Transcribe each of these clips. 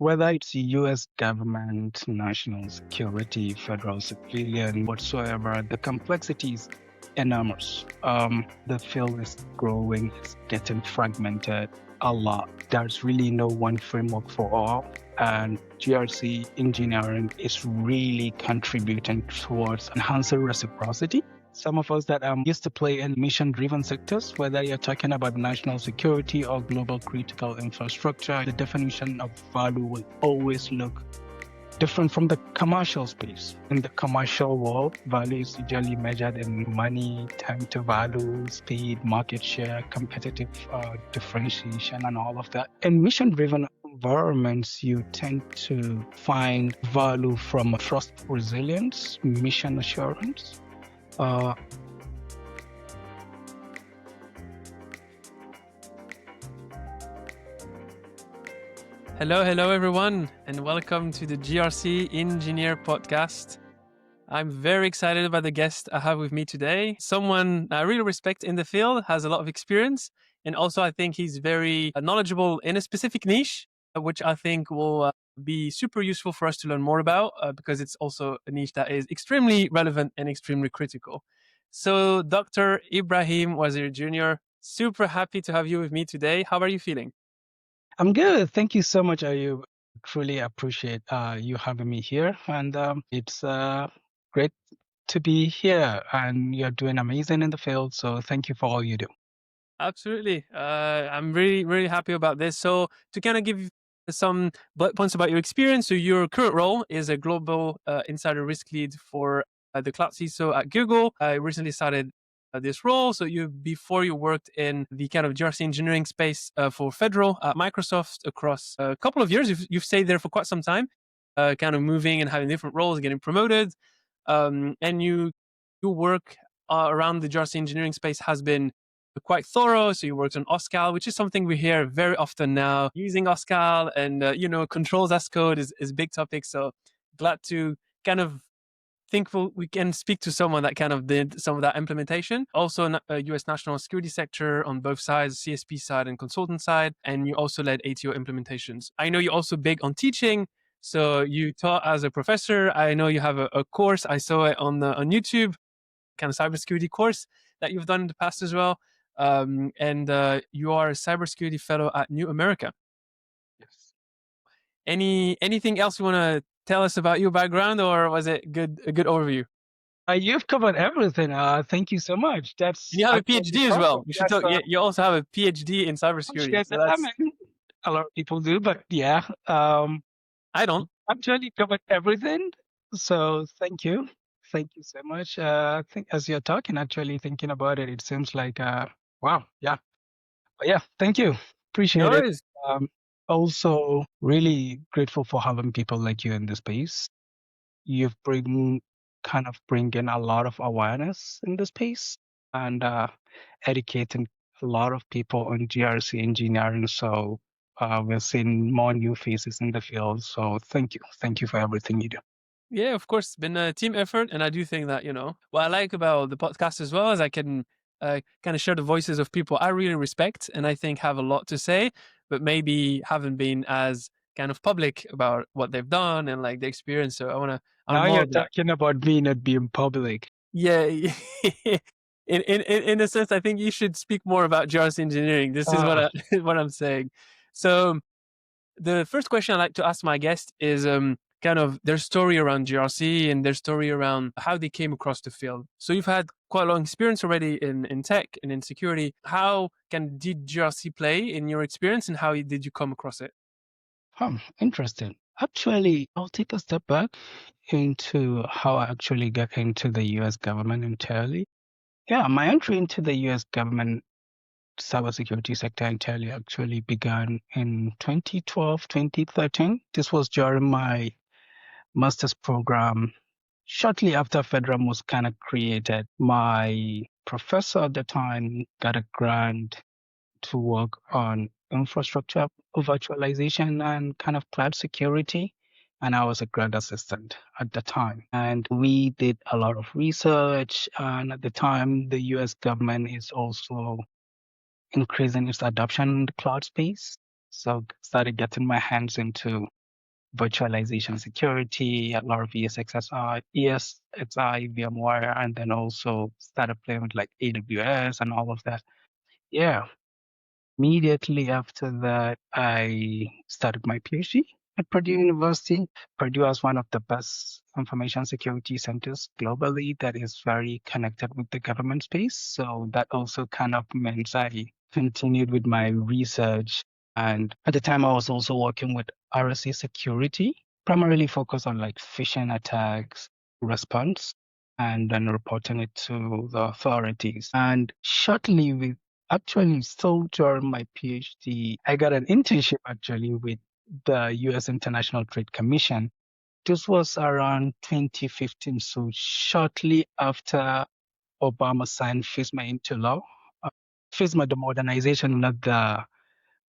Whether it's US government, national security, federal civilian, whatsoever, the complexity is enormous. The field is growing, it's getting fragmented a lot. There's really no one framework for all. And GRC engineering is really contributing towards enhancing reciprocity. Some of us that used to play in mission-driven sectors, whether you're talking about national security or global critical infrastructure, the definition of value will always look different from the commercial space. In the commercial world, value is usually measured in money, time to value, speed, market share, competitive differentiation, and all of that. In mission-driven environments, you tend to find value from trust, resilience, mission assurance. Hello everyone, and welcome to the GRC Engineer podcast. I'm very excited about the guest I have with me today. Someone I really respect in the field, has a lot of experience, and also I think he's very knowledgeable in a specific niche, which I think will be super useful for us to learn more about because it's also a niche that is extremely relevant and extremely critical. So, Dr. Ibrahim Waziri Jr., super happy to have you with me today. How are you feeling? I'm good. Thank you so much, Ayub. Truly appreciate you having me here. And it's great to be here. And you're doing amazing in the field. So thank you for all you do. Absolutely. I'm really happy about this. So to kind of give you some bullet points about your experience, so your current role is a global insider risk lead for the cloud CISO at Google. I recently started this role. So before you worked in the kind of GRC engineering space for federal at Microsoft across a couple of years. You've stayed there for quite some time, kind of moving and having different roles, getting promoted. And your work around the GRC engineering space has been quite thorough. So you worked on OSCAL, which is something we hear very often now. Using OSCAL and controls as code is a big topic. So glad to kind of thankful we can speak to someone that kind of did some of that implementation. Also, U.S. national security sector on both sides, CSP side and consultant side, and you also led ATO implementations. I know you're also big on teaching. So you taught as a professor. I know you have a course. I saw it on YouTube, kind of cybersecurity course that you've done in the past as well. And you are a cybersecurity fellow at New America. Yes. Anything else you want to tell us about your background, or was it a good overview? You've covered everything. Thank you so much. That's And you have a actually PhD as well. perfect. You should That's talk. You also have a PhD in cybersecurity. So I that's mean, a lot of people do, but yeah. I don't. Actually covered everything. So thank you. Thank you so much. I think as you're talking, actually thinking about it, it seems like, wow. Yeah. But yeah. Thank you. No Appreciate it. worries. Also really grateful for having people like you in the space. You've bringing a lot of awareness in the space and educating a lot of people on GRC engineering. So we're seeing more new faces in the field. So thank you. Thank you for everything you do. Yeah, of course, it's been a team effort, and I do think that what I like about the podcast as well is I can kind of share the voices of people I really respect and I think have a lot to say, but maybe haven't been as kind of public about what they've done and like the experience. So I want Now more you're of that. talking about me not being public. Yeah. In a sense, I think you should speak more about GRC engineering. This is Uh, what I'm saying. So the first question I like to ask my guest is kind of their story around GRC and their story around how they came across the field. So you've had quite a long experience already in tech and in security. How did GRC play in your experience, and how did you come across it? Interesting. Actually, I'll take a step back into how I actually got into the US government entirely. Yeah, my entry into the US government cybersecurity sector entirely actually began in 2012, 2013. This was during my master's program. Shortly after FedRAMP was kind of created, my professor at the time got a grant to work on infrastructure virtualization and kind of cloud security. And I was a grad assistant at the time. And we did a lot of research. And at the time, the US government is also increasing its adoption in the cloud space. So started getting my hands into virtualization security, a lot of ESXi, VMware, and then also started playing with like AWS and all of that. Yeah. Immediately after that, I started my PhD at Purdue University. Purdue is one of the best information security centers globally that is very connected with the government space. So that also kind of meant I continued with my research. And at the time, I was also working with RSA Security, primarily focused on like phishing attacks response and then reporting it to the authorities. And shortly with actually still during my PhD, I got an internship actually with the US International Trade Commission. This was around 2015, so shortly after Obama signed FISMA into law. Uh, FISMA, the modernization, not the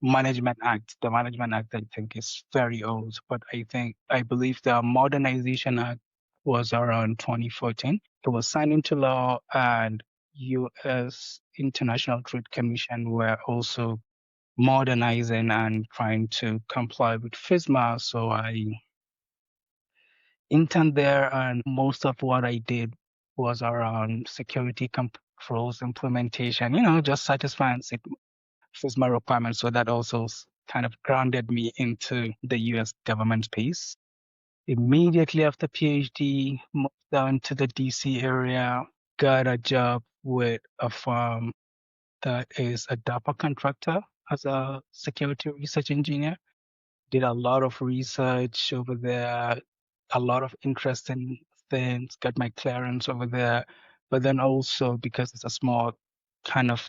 Management Act. The Management Act, I think, is very old, but I believe the Modernization Act was around 2014. It was signed into law, and U.S. International Trade Commission were also modernizing and trying to comply with FISMA. So I interned there, and most of what I did was around security controls implementation. Just satisfying FISMA requirements. So that also kind of grounded me into the US government space. Immediately after PhD, moved down to the DC area, got a job with a firm that is a DARPA contractor as a security research engineer. Did a lot of research over there, a lot of interesting things, got my clearance over there. But then also because it's a small kind of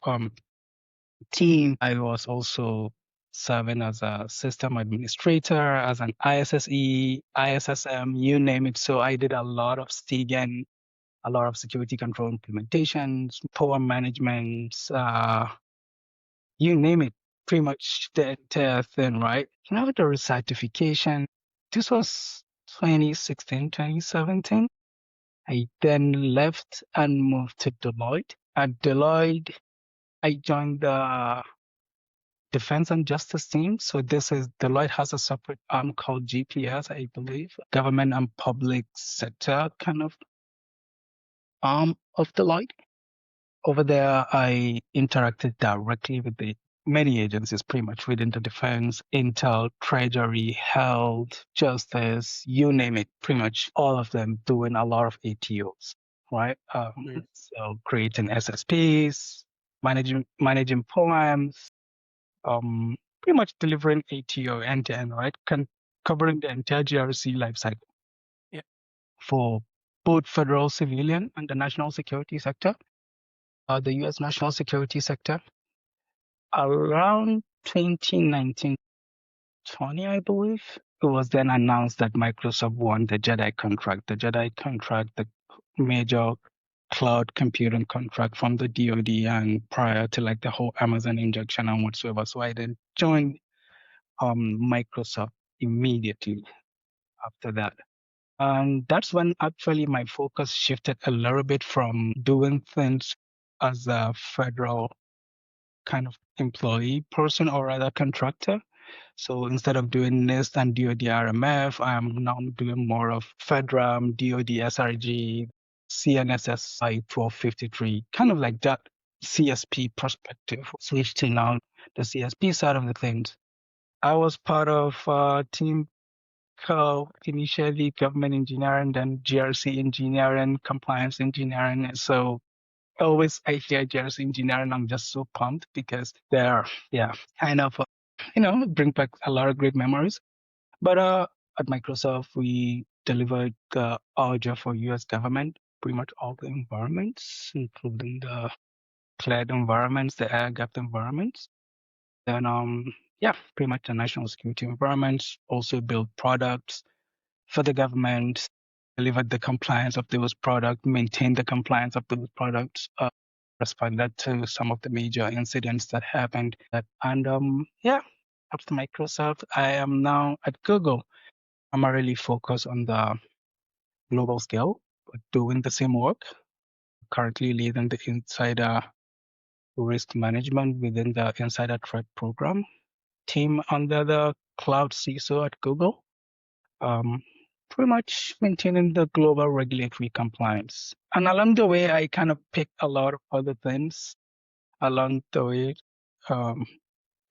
team, I was also serving as a system administrator, as an ISSE, ISSM, you name it. So I did a lot of STIGN, a lot of security control implementations, power management, you name it, pretty much the entire thing, right? Now the recertification, this was 2016, 2017. I then left and moved to Deloitte. At Deloitte, I joined the Defense and Justice team. So this is Deloitte has a separate arm called GPS, I believe, government and public sector kind of arm of Deloitte. Over there, I interacted directly with the many agencies pretty much within the defense, intel, treasury, health, justice, you name it, pretty much all of them doing a lot of ATOs, right? So creating SSPs, managing poems, pretty much delivering ATO end to end, right? Covering the entire GRC lifecycle. Yeah. For both federal civilian and the national security sector. The US national security sector around 2019, 20, I believe. It was then announced that Microsoft won the JEDI contract. The JEDI contract, the major cloud computing contract from the DoD, and prior to like the whole Amazon injection and whatsoever. So I then joined Microsoft immediately after that. And that's when actually my focus shifted a little bit from doing things as a federal kind of employee person or rather contractor. So instead of doing NIST and DoD RMF, I'm now doing more of FedRAM, DoD SRG, CNSS I 1253, kind of like that CSP perspective. Switch to now the CSP side of the things. I was part of a team called initially government engineering, then GRC engineering, compliance engineering. So always I hear GRC engineering, I'm just so pumped because they're kind of bring back a lot of great memories. But at Microsoft we delivered the Azure for US government, pretty much all the environments, including the cloud environments, the air gapped environments. Then pretty much the national security environments, also build products for the government, delivered the compliance of those products, maintain the compliance of those products, responded to some of the major incidents that happened. And after Microsoft, I am now at Google. I'm really focused on the global scale, but doing the same work. Currently leading the insider risk management within the insider threat program team under the cloud CISO at Google. um, pretty much maintaining the global regulatory compliance. And along the way, I kind of picked a lot of other things along the way. Um,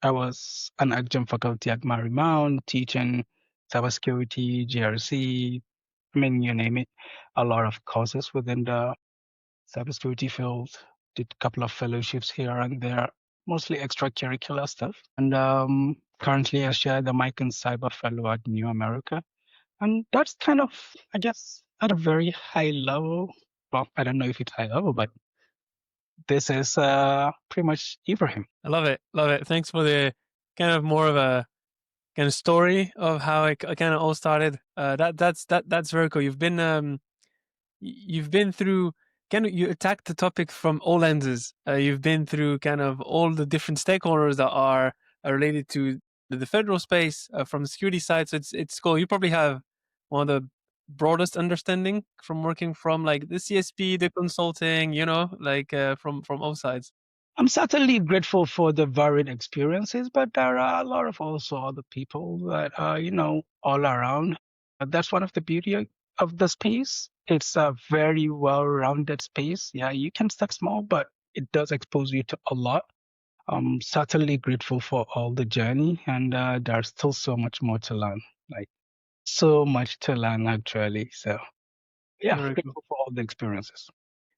I was an adjunct faculty at Marymount teaching cybersecurity, GRC, I mean, you name it, a lot of courses within the cybersecurity field. Did a couple of fellowships here and there, mostly extracurricular stuff. And currently, I share the Mike and Cyber Fellow at New America. And that's kind of, I guess, at a very high level. Well, I don't know if it's high level, but this is pretty much Ibrahim. I love it. Love it. Thanks for the kind of more of a kind of story of how it kind of all started. That's very cool. You've been through kind of, you attacked the topic from all lenses. You've been through kind of all the different stakeholders that are related to the federal space from the security side. So it's cool. You probably have one of the broadest understanding from working from like the CSP, the consulting, like from all sides. I'm certainly grateful for the varied experiences, but there are a lot of also other people that are, all around. That's one of the beauty of the space. It's a very well-rounded space. Yeah, you can start small, but it does expose you to a lot. I'm certainly grateful for all the journey, and there's still so much more to learn. Like so much to learn, actually. So yeah, Very cool. grateful for all the experiences.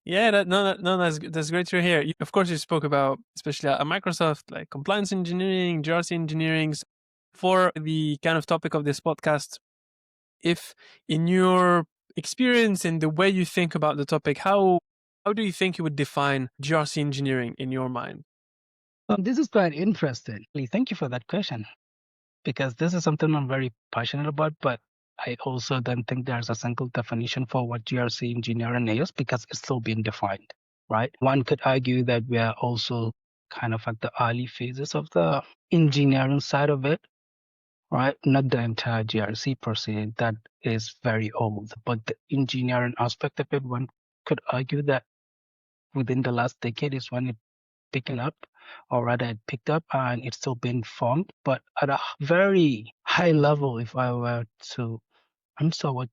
Yeah, that's great to hear. Of course, you spoke about, especially at Microsoft, like compliance engineering, GRC engineering. For the kind of topic of this podcast, if in your experience and the way you think about the topic, how do you think you would define GRC engineering in your mind? This is quite interesting. Thank you for that question, because this is something I'm very passionate about, but I also don't think there's a single definition for what GRC engineering is because it's still being defined, right? One could argue that we are also kind of at the early phases of the engineering side of it, right? Not the entire GRC per se, that is very old, but the engineering aspect of it, one could argue that within the last decade is when it picking up, or rather it picked up and it's still being formed. But at a very high level, if I were to answer what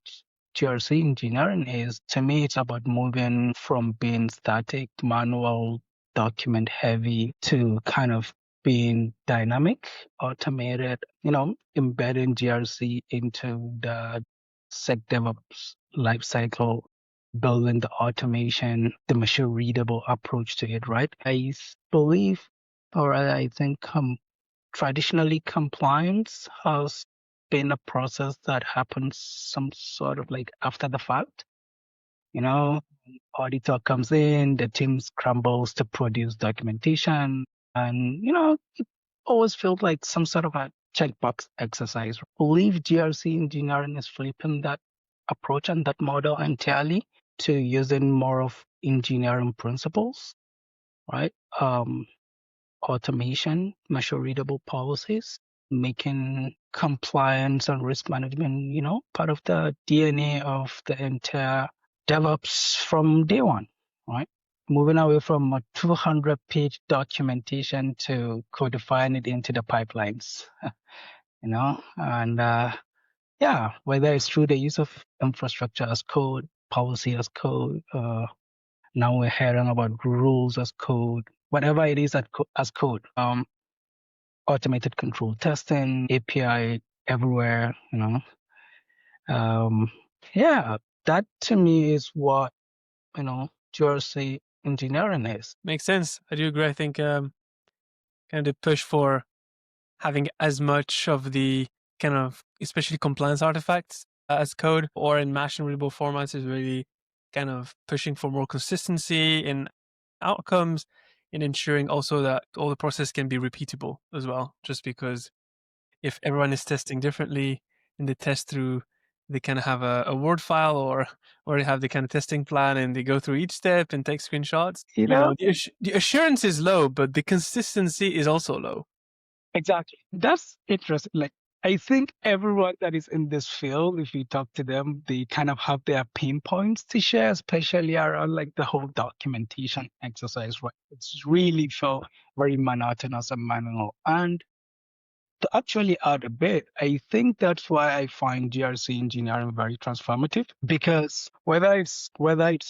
GRC engineering is, to me, it's about moving from being static, manual, document heavy to kind of being dynamic, automated, embedding GRC into the sec DevOps lifecycle, building the automation, the machine readable approach to it, right? Believe, or I think traditionally compliance has been a process that happens some sort of like after the fact. Auditor comes in, the team scrambles to produce documentation, and it always felt like some sort of a checkbox exercise. I believe GRC engineering is flipping that approach and that model entirely to using more of engineering principles, right? Automation, measure readable policies, making compliance and risk management, part of the DNA of the entire DevOps from day one, right? Moving away from a 200-page documentation to codifying it into the pipelines, and yeah, whether it's through the use of infrastructure as code, policy as code, now we're hearing about rules as code, whatever it is as code. Automated control testing, API everywhere, Yeah, that to me is what, GRC engineering is. Makes sense. I do agree. I think kind of the push for having as much of the kind of, especially compliance artifacts as code or in machine readable formats is really kind of pushing for more consistency in outcomes and ensuring also that all the process can be repeatable as well. Just because if everyone is testing differently and they test through, they kind of have a Word file or they have the kind of testing plan and they go through each step and take screenshots. The assurance is low, but the consistency is also low. Exactly. That's interesting. Like, I think everyone that is in this field, if you talk to them, they kind of have their pain points to share, especially around like the whole documentation exercise, right? It's really felt very monotonous and manual. And To actually add a bit, I think that's why I find GRC engineering very transformative because whether it's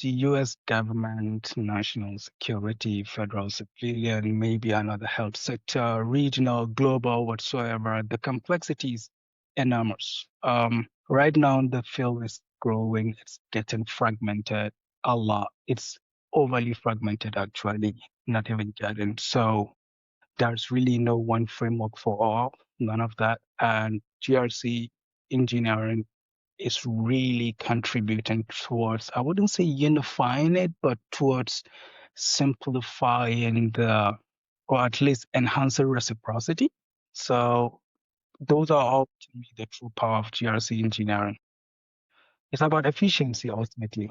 US government, national security, federal civilian, maybe another health sector, regional, global, whatsoever, the complexity is enormous. Right now the field is growing, it's getting fragmented a lot. It's overly fragmented actually, not even getting so. There's really no one framework for all, none of that. And GRC engineering is really contributing towards, I wouldn't say unifying it, but towards simplifying or at least enhancing reciprocity. So those are all to me the true power of GRC engineering. It's about efficiency ultimately.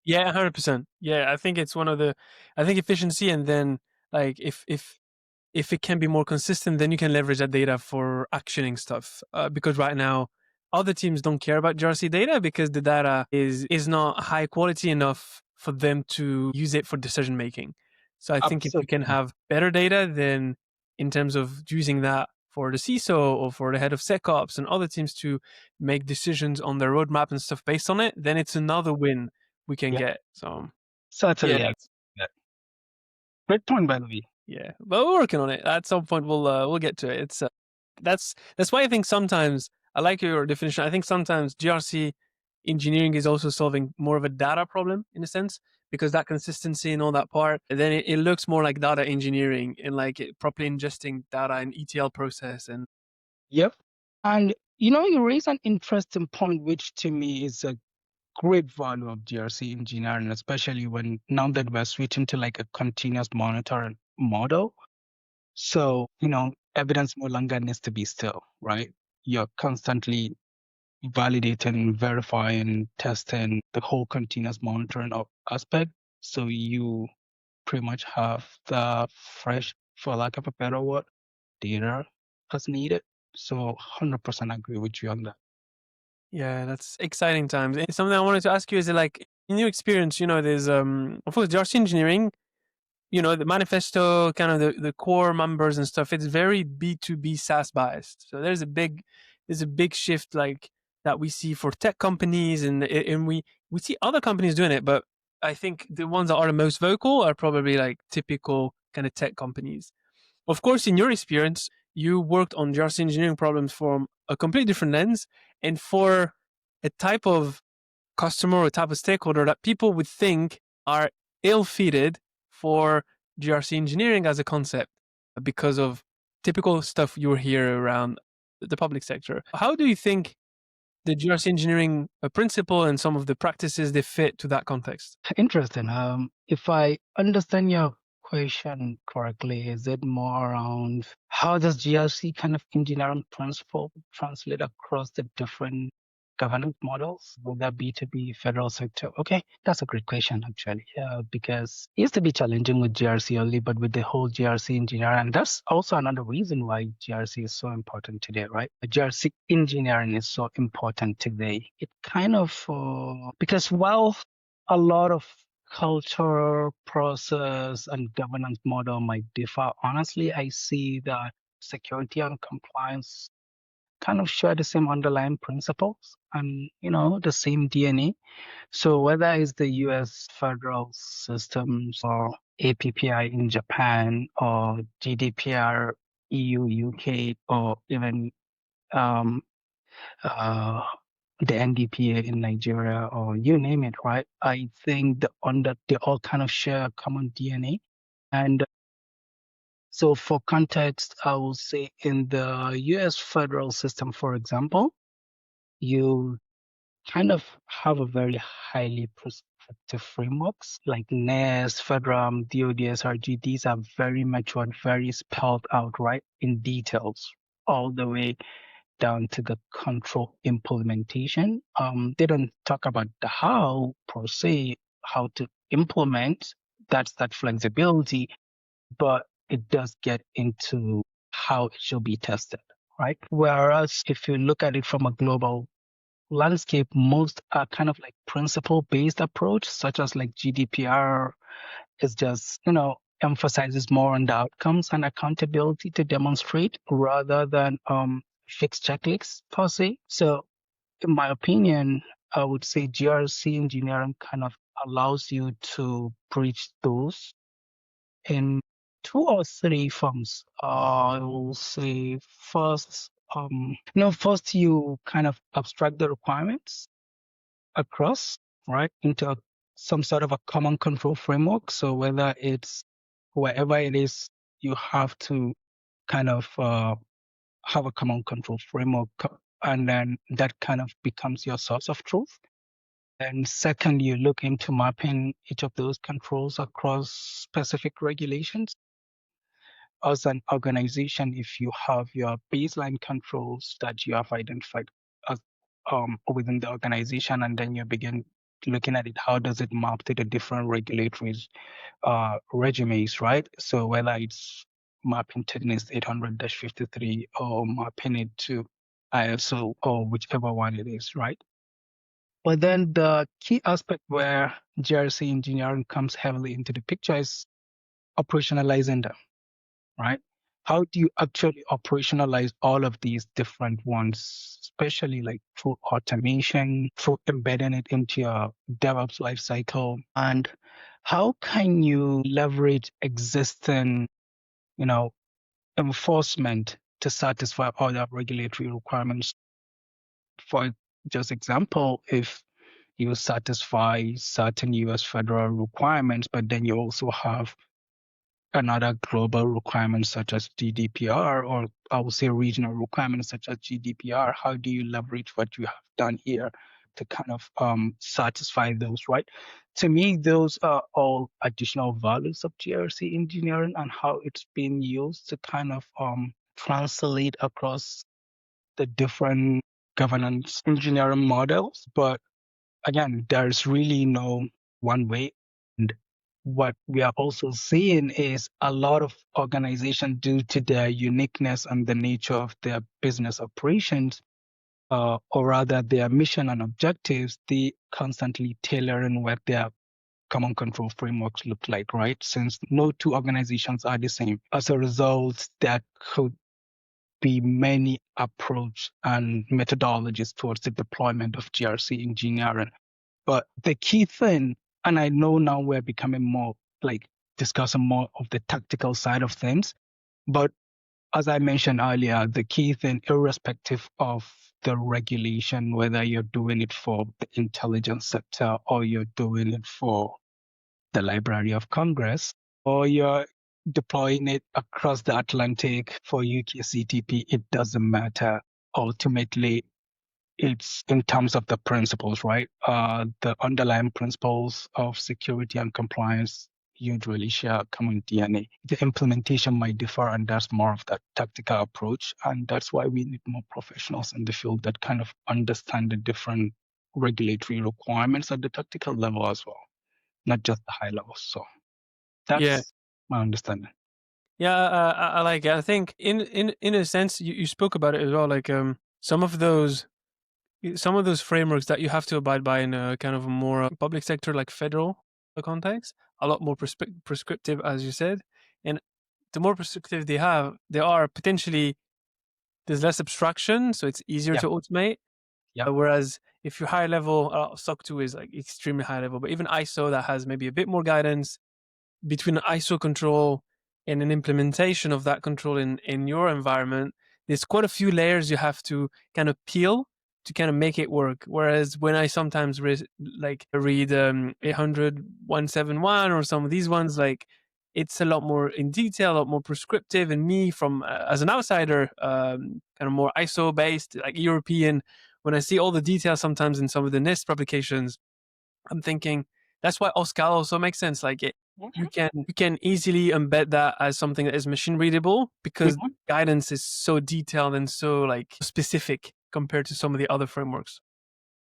Yeah, 100%. Yeah, I think it's one of the. I think efficiency, and then like if it can be more consistent, then you can leverage that data for actioning stuff. Because right now, other teams don't care about GRC data because the data is not high quality enough for them to use it for decision making. So I think if you can Absolutely. have better data, then in terms of using that for the CISO or for the head of SecOps and other teams to make decisions on their roadmap and stuff based on it, then it's another win we can Yeah, get. So yeah, certainly. that's Great point, by the way. yeah, but we're working on it. At some point, we'll get to it. It's that's why I think sometimes I like your definition. I think sometimes GRC engineering is also solving more of a data problem in a sense because that consistency and all that part. And then it looks more like data engineering and like it properly ingesting data in ETL process and Yep. And you raise an interesting point, which to me is a great value of GRC engineering, especially when now that we're switching to like a continuous monitoring model. So, evidence no longer needs to be still, right? You're constantly validating, verifying, testing the whole continuous monitoring of aspect. So you pretty much have the fresh, for lack of a better word, data as needed. So 100% agree with you on that. yeah, that's exciting times. And something I wanted to ask you is like in your experience, there's of course GRC engineering the manifesto, kind of the core members and stuff, it's very B2B SaaS biased. So there's a big shift like that we see for tech companies and we see other companies doing it, but I think the ones that are the most vocal are probably like typical kind of tech companies. Of course, in your experience, you worked on GRC engineering problems from a completely different lens and for a type of customer or type of stakeholder that people would think are ill-fitted for GRC engineering as a concept because of typical stuff you hear around the public sector. How do you think the GRC engineering principle and some of the practices they fit to that context? Interesting. If I understand your question correctly, is it more around how does GRC kind of engineering principle translate across the different governance models? Will that B2B federal sector? Okay, that's a great question actually. Because it used to be challenging with GRC only, but with the whole GRC engineering, and that's also another reason why GRC is so important today, right? GRC engineering is so important today. It kind of because while a lot of culture, process, and governance model might differ. Honestly, I see that security and compliance kind of share the same underlying principles and, the same DNA. So whether it's the US federal systems or APPI in Japan or GDPR, EU, UK, or even um, uh, the NDPA in Nigeria, or you name it, right? I think they all kind of share a common DNA. And so for context, I will say in the US federal system, for example, you kind of have a very highly prescriptive frameworks like NES, FedRAM, DOD, These are very matured, very spelled out, right, in details, all the way down to the control implementation. They don't talk about the how per se, how to implement. That's that flexibility, but it does get into how it should be tested, right? Whereas if you look at it from a global landscape, most are kind of like principle based approach, such as like GDPR is just, emphasizes more on the outcomes and accountability to demonstrate rather than fixed checklists per se. So in my opinion, I would say GRC engineering kind of allows you to bridge those in two or three forms. I will say first, first you kind of abstract the requirements across, right, into some sort of a common control framework. So whether it's wherever it is, you have to kind of have a common control framework, and then that kind of becomes your source of truth. And second, you look into mapping each of those controls across specific regulations. As an organization, if you have your baseline controls that you have identified as, within the organization, and then you begin looking at it, how does it map to the different regulatory regimes, right? So whether it's mapping to NIST 800-53 or mapping it to ISO or whichever one it is, right? But then the key aspect where GRC engineering comes heavily into the picture is operationalizing them, right? How do you actually operationalize all of these different ones, especially like through automation, through embedding it into your DevOps lifecycle? And how can you leverage existing, enforcement to satisfy all the regulatory requirements? For just example, if you satisfy certain US federal requirements, but then you also have another global requirements such as GDPR, or I would say regional requirements such as GDPR. How do you leverage what you have done here to kind of satisfy those, right? To me, those are all additional values of GRC engineering and how it's being used to kind of translate across the different governance engineering models. But again, there's really no one way. And what we are also seeing is a lot of organizations, due to their uniqueness and the nature of their business operations, or rather their mission and objectives, they constantly tailoring what their common control frameworks look like, right? Since no two organizations are the same. As a result, there could be many approach and methodologies towards the deployment of GRC engineering. But the key thing, and I know now we're becoming more like discussing more of the tactical side of things, but as I mentioned earlier, the key thing, irrespective of the regulation, whether you're doing it for the intelligence sector or you're doing it for the Library of Congress, or you're deploying it across the Atlantic for UK CTP, it doesn't matter. Ultimately, it's in terms of the principles, right? The underlying principles of security and compliance usually share a common DNA. The implementation might differ, and that's more of that tactical approach. And that's why we need more professionals in the field that kind of understand the different regulatory requirements at the tactical level as well, not just the high levels. So Yeah, that's my understanding. yeah, I like it. I think in a sense, you spoke about it as well. Like some of those frameworks that you have to abide by in a kind of a more public sector, like federal context, a lot more prescriptive, as you said. And the more prescriptive they are potentially, there's less abstraction, so it's easier Yeah, to automate. yeah, Whereas if you're high level, SOC 2 is like extremely high level, but even ISO that has maybe a bit more guidance between an ISO control and an implementation of that control in your environment, there's quite a few layers you have to kind of peel to kind of make it work. Whereas when I sometimes read 800 171 or some of these ones, like it's a lot more in detail, a lot more prescriptive. And me, from as an outsider, kind of more ISO based, like European, when I see all the details sometimes in some of the NIST publications, I'm thinking that's why OSCAL also makes sense. Like you can easily embed that as something that is machine readable because Mhm. guidance is so detailed and so like specific compared to some of the other frameworks.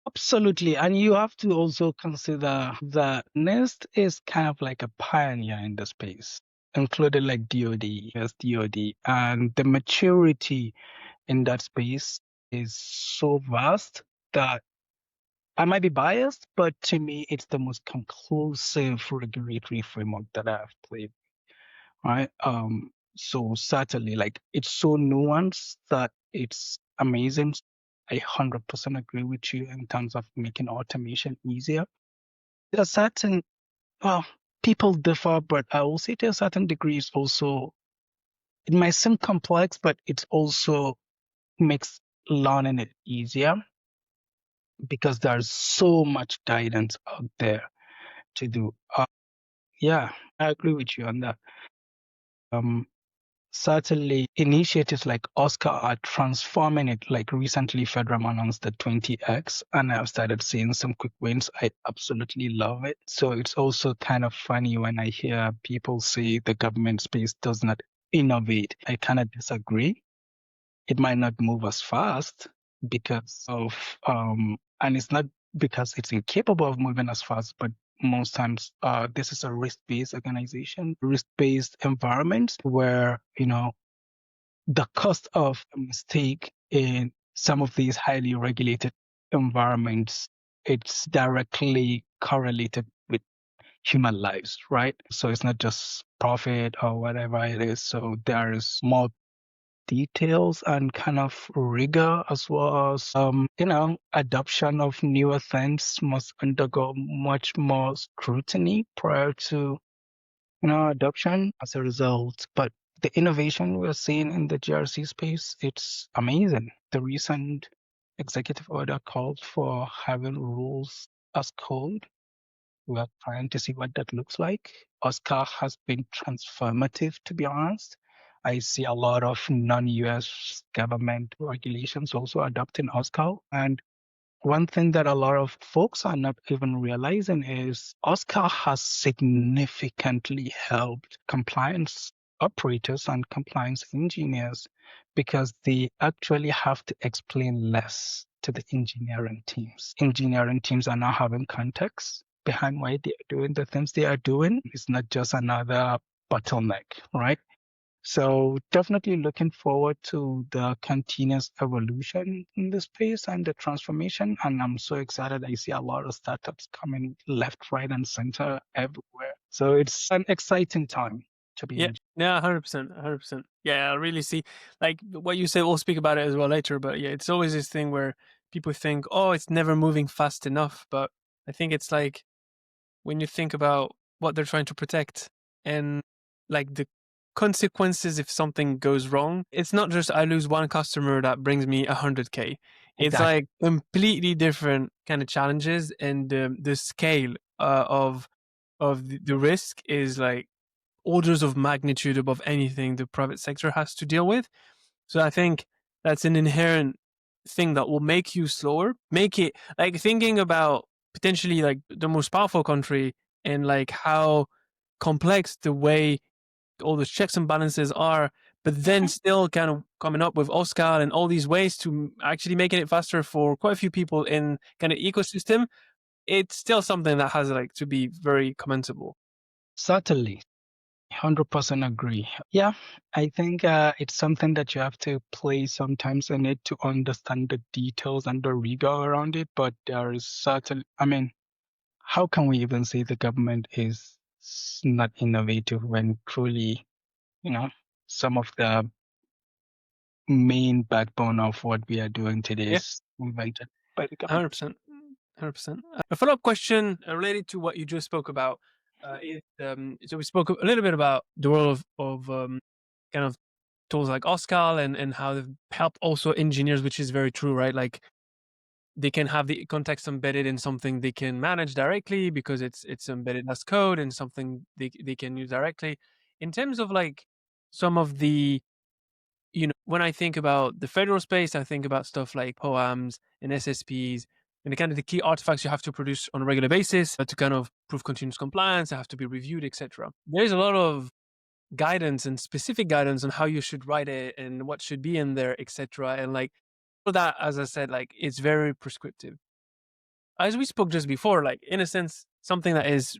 Absolutely. And you have to also consider that NIST is kind of like a pioneer in the space, including like DoD, yes, DoD. And the maturity in that space is so vast that I might be biased, but to me, it's the most conclusive regulatory framework that I've played. right? So certainly, like it's so nuanced that it's amazing. I 100% agree with you in terms of making automation easier. There are certain, well, people differ, but I will say to a certain degree, it's also, it might seem complex, but it also makes learning it easier because there's so much guidance out there to do. Yeah, I agree with you on that. Um, Certainly, initiatives like Oscar are transforming it. Like recently, Federal announced the 20X, and I've started seeing some quick wins. I absolutely love it. So it's also kind of funny when I hear people say the government space does not innovate. I kind of disagree. It might not move as fast because of, and it's not because it's incapable of moving as fast, but most times this is a risk-based organization, risk-based environment where, the cost of a mistake in some of these highly regulated environments, it's directly correlated with human lives, right? So it's not just profit or whatever it is. So there's more details and kind of rigor as well as, adoption of newer things must undergo much more scrutiny prior to adoption as a result. But the innovation we're seeing in the GRC space, it's amazing. The recent executive order called for having rules as code. We're trying to see what that looks like. Oscar has been transformative, to be honest. I see a lot of non-US government regulations also adopting Oscar. And one thing that a lot of folks are not even realizing is Oscar has significantly helped compliance operators and compliance engineers because they actually have to explain less to the engineering teams. Engineering teams are now having context behind why they are doing the things they are doing. It's not just another bottleneck, right? So definitely looking forward to the continuous evolution in this space and the transformation. And I'm so excited. I see a lot of startups coming left, right, and center everywhere. So it's an exciting time to be Yeah, in. yeah, 100%, 100%. Yeah, I really see, like what you say. We'll speak about it as well later, but yeah, it's always this thing where people think, oh, it's never moving fast enough. But I think it's like when you think about what they're trying to protect and like the consequences if something goes wrong, it's not just I lose one customer that brings me 100K. It's Exactly. like completely different kind of challenges, and the scale of the risk is like orders of magnitude above anything the private sector has to deal with. So I think that's an inherent thing that will make you slower. Make it like thinking about potentially like the most powerful country and like how complex the way all those checks and balances are, but then still kind of coming up with Oscar and all these ways to actually making it faster for quite a few people in kind of ecosystem. It's still something that has like to be very commendable. Certainly. 100% agree. Yeah, I think it's something that you have to play sometimes in it to understand the details and the rigor around it. But there is certain, I mean, how can we even say the government is not innovative when truly, you know, some of the main backbone of what we are doing today Yeah, is invented by the government? 100%. 100%. A follow up question related to what you just spoke about is so we spoke a little bit about the role of kind of tools like Oscar and how they've helped also engineers, which is very true, right? Like they can have the context embedded in something they can manage directly because it's embedded as code and something they can use directly. In terms of like some of the when I think about the federal space, I think about stuff like POAMs and SSPs and the kind of the key artifacts you have to produce on a regular basis to kind of prove continuous compliance, they have to be reviewed, etc. There's a lot of guidance and specific guidance on how you should write it and what should be in there, etc. And like for that, as I said, like it's very prescriptive. As we spoke just before, like in a sense, something that is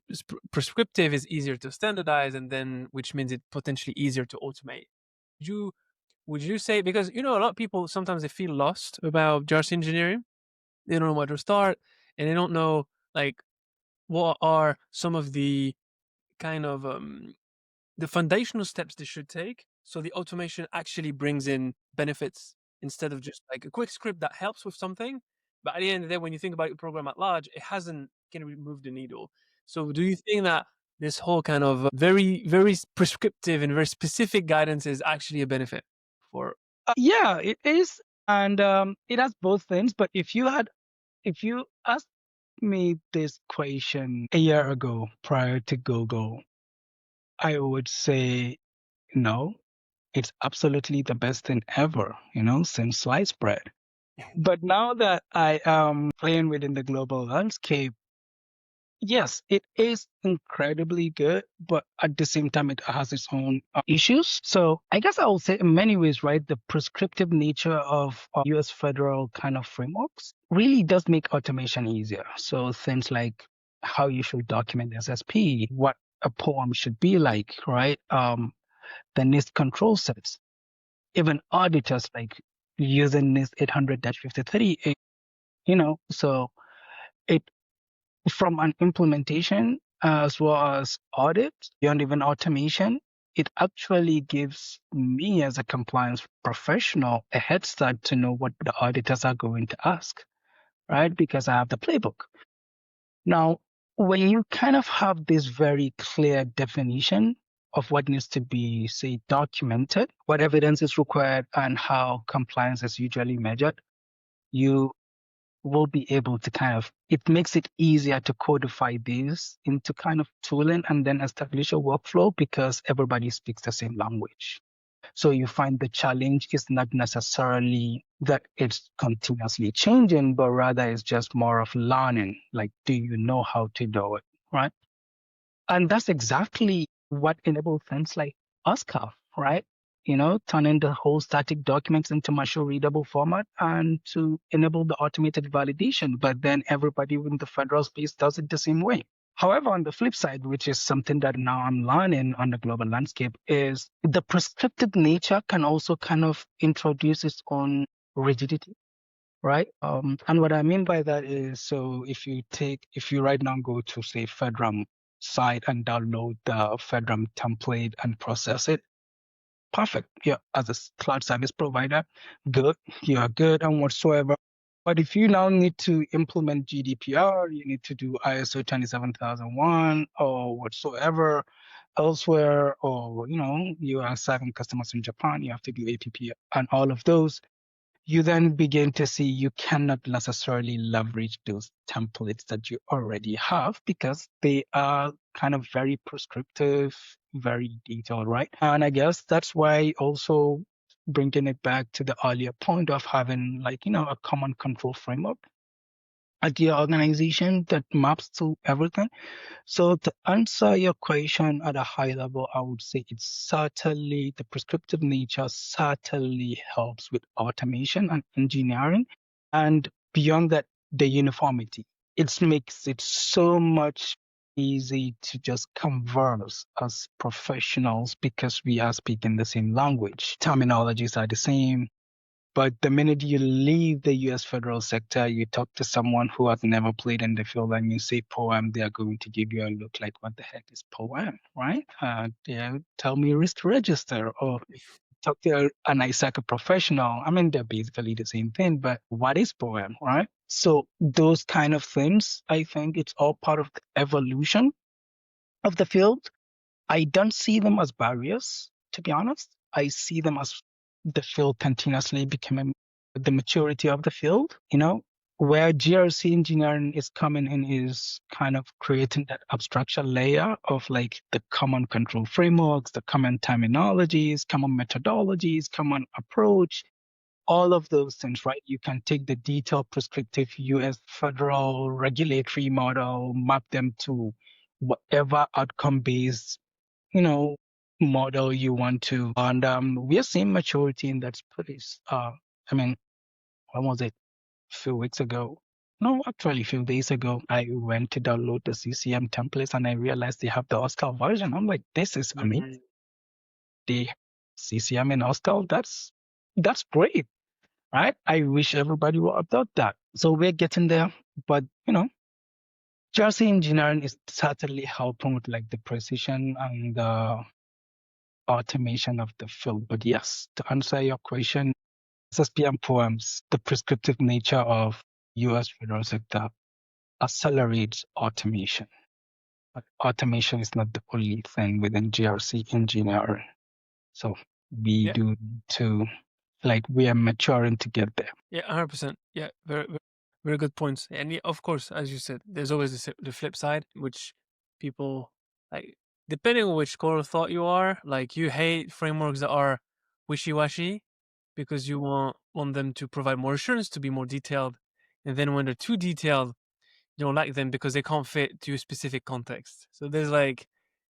prescriptive is easier to standardize, and then which means it's potentially easier to automate. You would you say because a lot of people sometimes they feel lost about GRC engineering. They don't know where to start, and they don't know like what are some of the kind of the foundational steps they should take so the automation actually brings in benefits instead of just like a quick script that helps with something. But at the end of the day, when you think about your program at large, it hasn't kind of moved the needle. So do you think that this whole kind of very, very prescriptive and very specific guidance is actually a benefit for? Yeah, it is, and it has both things. But if you asked me this question a year ago prior to Google, I would say no. It's absolutely the best thing ever, since sliced bread. But now that I am playing within the global landscape, yes, it is incredibly good, but at the same time, it has its own issues. So I guess I will say in many ways, right, the prescriptive nature of US federal kind of frameworks really does make automation easier. So things like how you should document SSP, what a poem should be like, right? The NIST control sets, even auditors like using NIST 800-53, so it from an implementation as well as audit, beyond even automation, it actually gives me as a compliance professional a head start to know what the auditors are going to ask, right? Because I have the playbook. Now, when you kind of have this very clear definition of what needs to be, say, documented, what evidence is required, and how compliance is usually measured, you will be able to it makes it easier to codify these into kind of tooling and then establish a workflow because everybody speaks the same language. So you find the challenge is not necessarily that it's continuously changing, but rather it's just more of learning. Like, do you know how to do it? Right. And that's exactly what enabled things like OSCAR, right? Turning the whole static documents into machine readable format and to enable the automated validation. But then everybody in the federal space does it the same way. However, on the flip side, which is something that now I'm learning on the global landscape, is the prescriptive nature can also kind of introduce its own rigidity, right? And what I mean by that is, so if you right now go to say FedRAM site and download the FedRAM template and process it, perfect. Yeah, as a cloud service provider, good. You are good and whatsoever. But if you now need to implement GDPR, you need to do ISO 27001 or whatsoever elsewhere, or you are serving customers in Japan, you have to do APP and all of those, you then begin to see you cannot necessarily leverage those templates that you already have because they are kind of very prescriptive, very detailed, right? And I guess that's why also bringing it back to the earlier point of having a common control framework at your organization that maps to everything. So to answer your question at a high level, I would say it's certainly the prescriptive nature certainly helps with automation and engineering. And beyond that, the uniformity. It makes it so much easy to just converse as professionals because we are speaking the same language. Terminologies are the same. But the minute you leave the US federal sector, you talk to someone who has never played in the field and you say poem, they are going to give you a look like, what the heck is poem, right? Tell me risk register or talk to an ISAC professional. I mean, they're basically the same thing, but what is poem, right? So those kind of things, I think it's all part of the evolution of the field. I don't see them as barriers, to be honest. I see them as the field continuously becoming the maturity of the field, where GRC engineering is coming in is kind of creating that abstraction layer of like the common control frameworks, the common terminologies, common methodologies, common approach, all of those things, right? You can take the detailed prescriptive US federal regulatory model, map them to whatever outcome based model you want to. And we are seeing maturity in that space. I mean, when was it? A few weeks ago. No, actually, a few days ago, I went to download the CCM templates and I realized they have the Oscar version. I'm like, this is amazing. The CCM in Oscar, that's great, right? I wish everybody would adopt that. So we're getting there, but GRC engineering is certainly helping with like the precision and automation of the field. But yes, to answer your question, SSPM poems, the prescriptive nature of US federal sector accelerates automation. But automation is not the only thing within GRC engineering. So we Yeah. do need to, like, we are maturing to get there. Yeah, 100%. Yeah, very, very, very good points. And yeah, of course, as you said, there's always the flip side, which people like, depending on which school of thought you are, like you hate frameworks that are wishy-washy because you want them to provide more assurance, to be more detailed. And then when they're too detailed, you don't like them because they can't fit to a specific context. So there's like,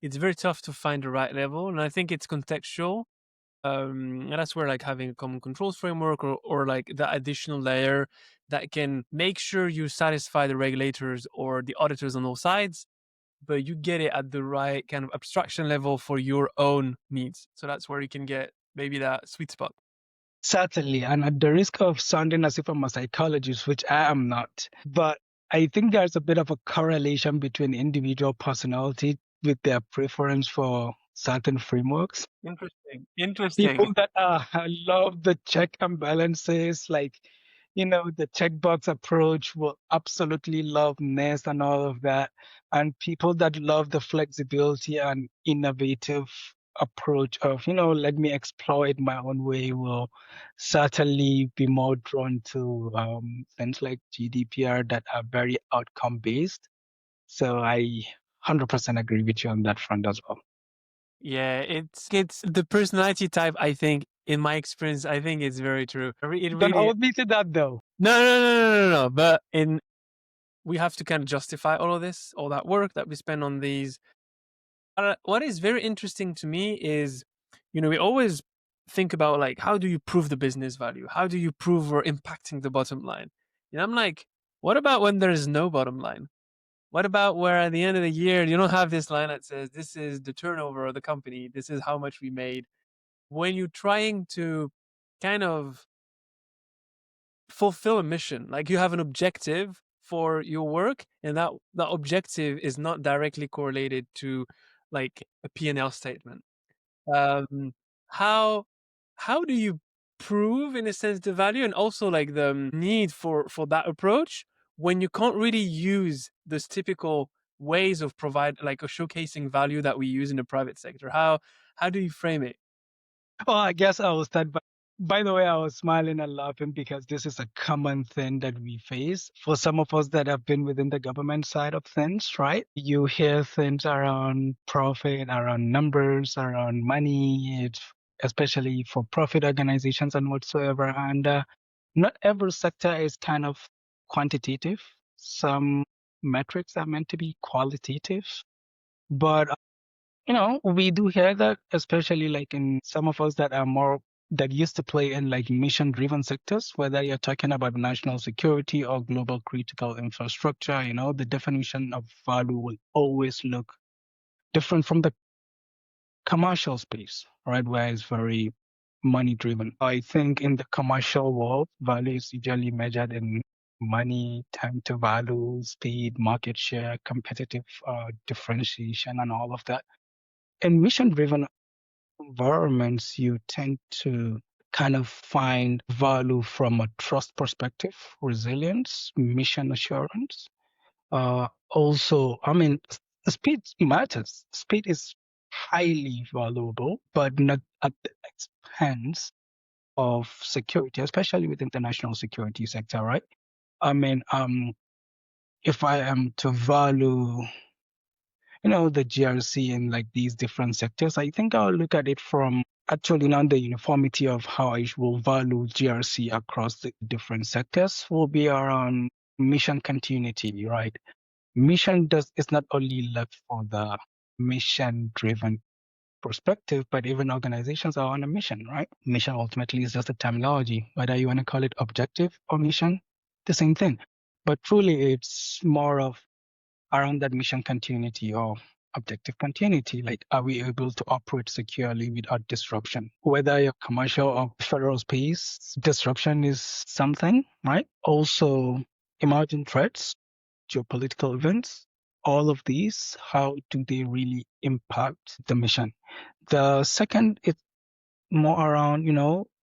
it's very tough to find the right level. And I think it's contextual. And that's where like having a common controls framework or like that additional layer that can make sure you satisfy the regulators or the auditors on all sides, but you get it at the right kind of abstraction level for your own needs. So that's where you can get maybe that sweet spot. Certainly, and at the risk of sounding as if I'm a psychologist, which I am not, but I think there's a bit of a correlation between individual personality with their preference for certain frameworks. Interesting. People that love the check and balances, like, the checkbox approach will absolutely love Nest and all of that. And people that love the flexibility and innovative approach of, let me explore it my own way will certainly be more drawn to things like GDPR that are very outcome based. So I 100% agree with you on that front as well. Yeah, it's the personality type. I think, in my experience, I think it's very true. It Don't really hold me to that though. no. But we have to kind of justify all of this, all that work that we spend on these. What is very interesting to me is, we always think about like, how do you prove the business value? How do you prove we're impacting the bottom line? And I'm like, what about when there is no bottom line? What about where at the end of the year, you don't have this line that says, this is the turnover of the company, this is how much we made? When you're trying to kind of fulfill a mission, like you have an objective for your work, and that objective is not directly correlated to like a P&L statement. Um, how how do you prove, in a sense, the value and also like the need for that approach when you can't really use those typical ways of provide like a showcasing value that we use in the private sector? How do you frame it? Oh, I guess I will start by the way, I was smiling and laughing because this is a common thing that we face for some of us that have been within the government side of things, right? You hear things around profit, around numbers, around money, especially for profit organizations and whatsoever. And not every sector is kind of quantitative. Some metrics are meant to be qualitative. But we do hear that, especially like in some of us that are more that used to play in like mission driven sectors, whether you're talking about national security or global critical infrastructure, the definition of value will always look different from the commercial space, right? Where it's very money driven. I think in the commercial world, value is usually measured in money, time to value, speed, market share, competitive differentiation, and all of that. In mission driven environments, you tend to kind of find value from a trust perspective, resilience, mission assurance. Also, I mean, speed matters. Speed is highly valuable, but not at the expense of security, especially with international security sector, right? I mean, if I am to value the GRC in like these different sectors, I think I'll look at it from actually now the uniformity of how I will value GRC across the different sectors will be around mission continuity, right? Mission is not only left for the mission driven perspective, but even organizations are on a mission, right? Mission ultimately is just a terminology, whether you want to call it objective or mission, the same thing. But truly, it's more of around that mission continuity or objective continuity. Like, are we able to operate securely without disruption? Whether you're commercial or federal space, disruption is something, right? Also, emerging threats, geopolitical events. all of these, how do they really impact the mission? The second is more around,